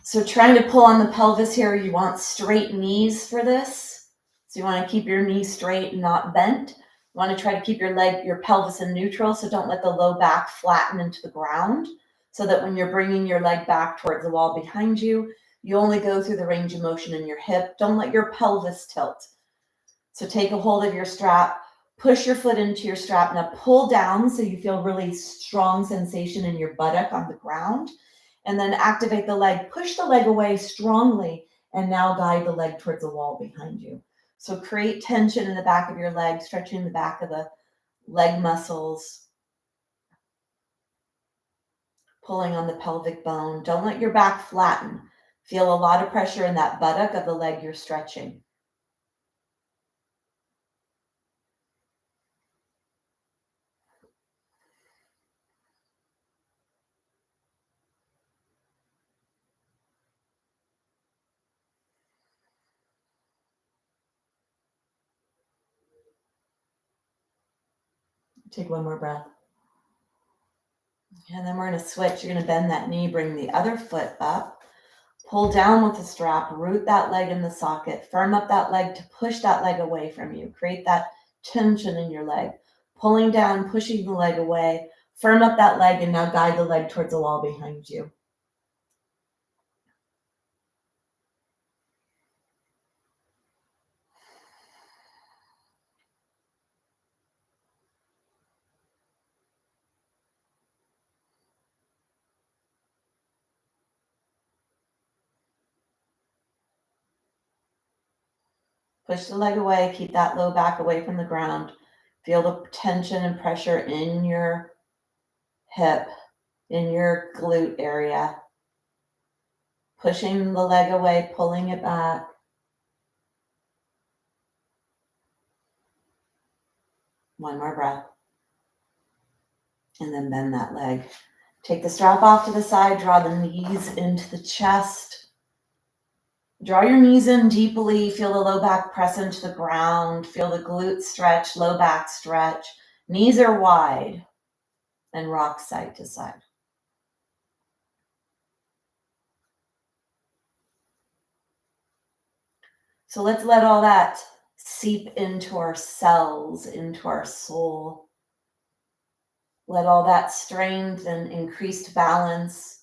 So trying to pull on the pelvis here, you want straight knees for this. So you want to keep your knees straight and not bent. You want to try to keep your pelvis in neutral, so don't let the low back flatten into the ground, so that when you're bringing your leg back towards the wall behind you, you only go through the range of motion in your hip. Don't let your pelvis tilt. So take a hold of your strap, push your foot into your strap. Now pull down so you feel really strong sensation in your buttock on the ground. And then activate the leg. Push the leg away strongly and now guide the leg towards the wall behind you. So create tension in the back of your leg, stretching the back of the leg muscles, pulling on the pelvic bone. Don't let your back flatten. Feel a lot of pressure in that buttock of the leg you're stretching. Take one more breath. And then we're going to switch. You're going to bend that knee, bring the other foot up, pull down with the strap, root that leg in the socket, firm up that leg to push that leg away from you. Create that tension in your leg. Pulling down, pushing the leg away, firm up that leg, and now guide the leg towards the wall behind you. Push the leg away, keep that low back away from the ground. Feel the tension and pressure in your hip, in your glute area. Pushing the leg away, pulling it back. One more breath. And then bend that leg. Take the strap off to the side, draw the knees into the chest. Draw your knees in deeply, feel the low back press into the ground, feel the glute stretch, low back stretch. Knees are wide and rock side to side. So let's let all that seep into our cells, into our soul. Let all that strength and increased balance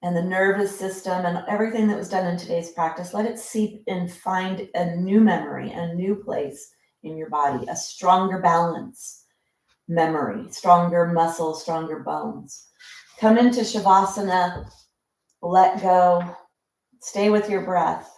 and the nervous system and everything that was done in today's practice, let it seep and find a new memory, a new place in your body, a stronger balance memory, stronger muscles, stronger bones. Come into Shavasana, let go, stay with your breath.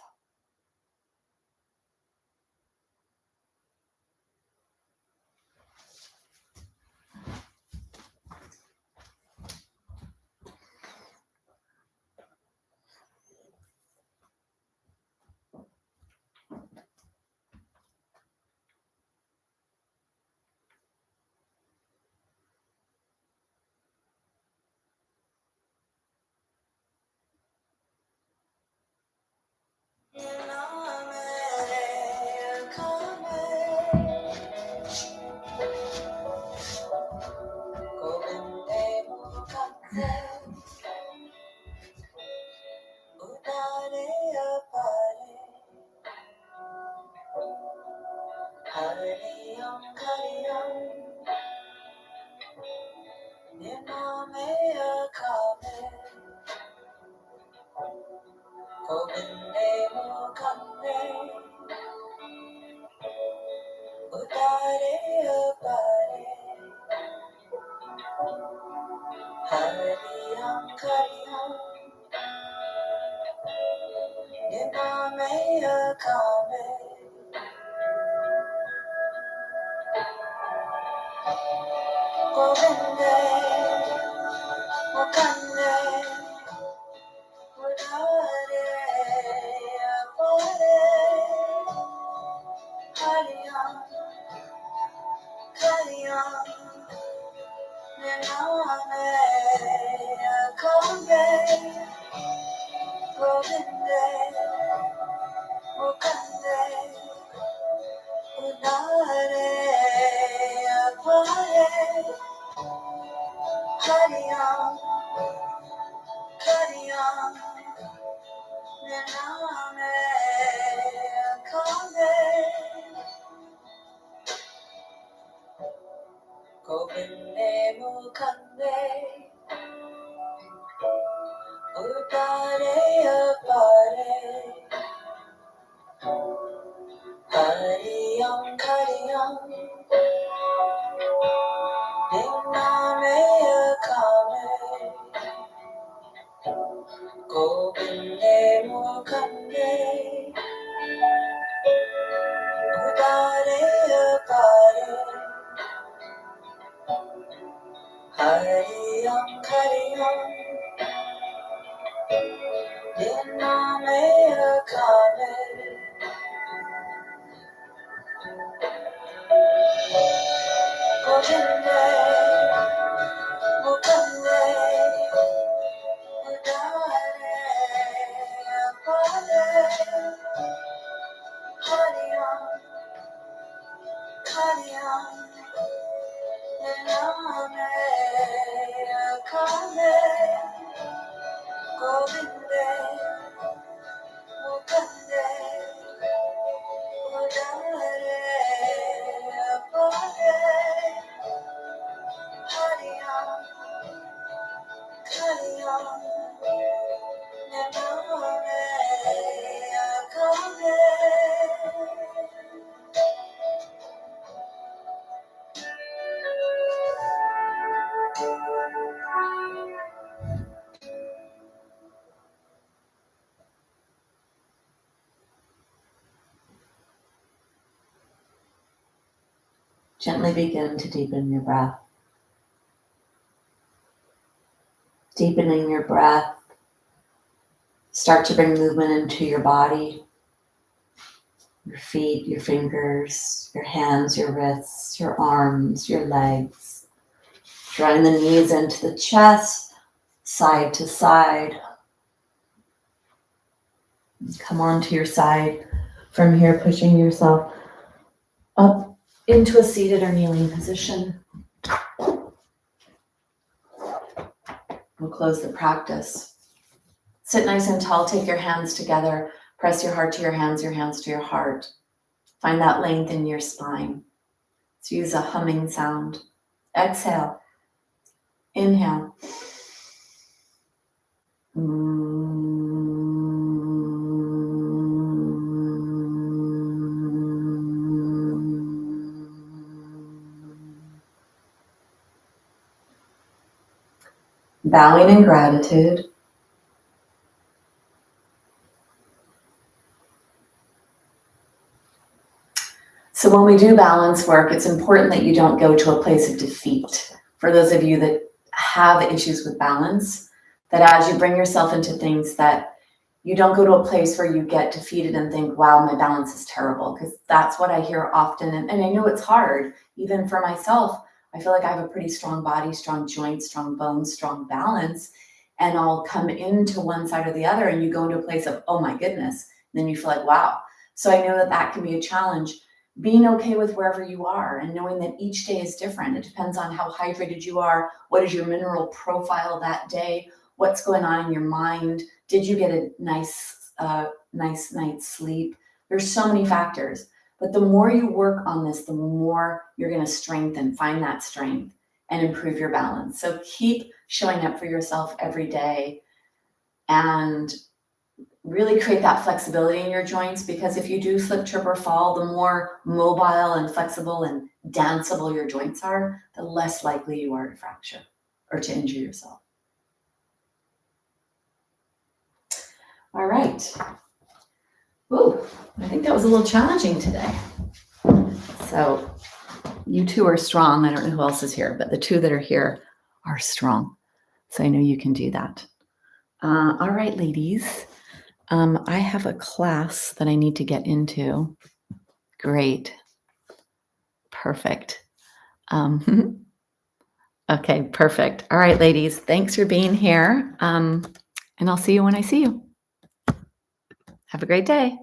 Mukande, Mudare, Apare, Hariam, Kariam, Nename, Akambe, Govinde, Mukande, Mudare, Apare, Hariam, Kariam, Nename, Akambe, Govinde, Mukande, Udare, Apare, Hariyam Kariyam Nimname Akame Govinde Mukande Udare Apare Hariyam Kariyam Nimname Akame Govinde Mukande Udare Apare Hariyam Kariyam Nename Akame Govinde Mukande Udare Apare Hariyam Kariyam Nename Akame. Gently begin to deepen your breath. Deepening your breath, start to bring movement into your body, your feet, your fingers, your hands, your wrists, your arms, your legs. Drawing the knees into the chest, side to side. Come onto your side. From here, pushing yourself up into a seated or kneeling position. We'll close the practice. Sit nice and tall, take your hands together, press your heart to your hands to your heart. Find that length in your spine. Let's use a humming sound. Exhale. Inhale. Bowing in gratitude. So when we do balance work, it's important that you don't go to a place of defeat. For those of you that have issues with balance, that as you bring yourself into things, that you don't go to a place where you get defeated and think, wow, my balance is terrible. Because that's what I hear often. And I know it's hard, even for myself. I feel like I have a pretty strong body, strong joints, strong bones, strong balance. And I'll come into one side or the other and you go into a place of, oh my goodness. And then you feel like, wow. So I know that that can be a challenge. Being okay with wherever you are and knowing that each day is different. It depends on how hydrated you are. What is your mineral profile that day? What's going on in your mind? Did you get a nice night's sleep? There's so many factors. But the more you work on this, the more you're going to find that strength and improve your balance. So keep showing up for yourself every day and really create that flexibility in your joints, because if you do slip, trip, or fall, the more mobile and flexible and danceable your joints are, the less likely you are to fracture or to injure yourself. All right. Ooh, I think that was a little challenging today. So you two are strong. I don't know who else is here, but the two that are here are strong. So I know you can do that. All right, ladies. I have a class that I need to get into. Great. Perfect. Okay, perfect. All right, ladies. Thanks for being here. And I'll see you when I see you. Have a great day.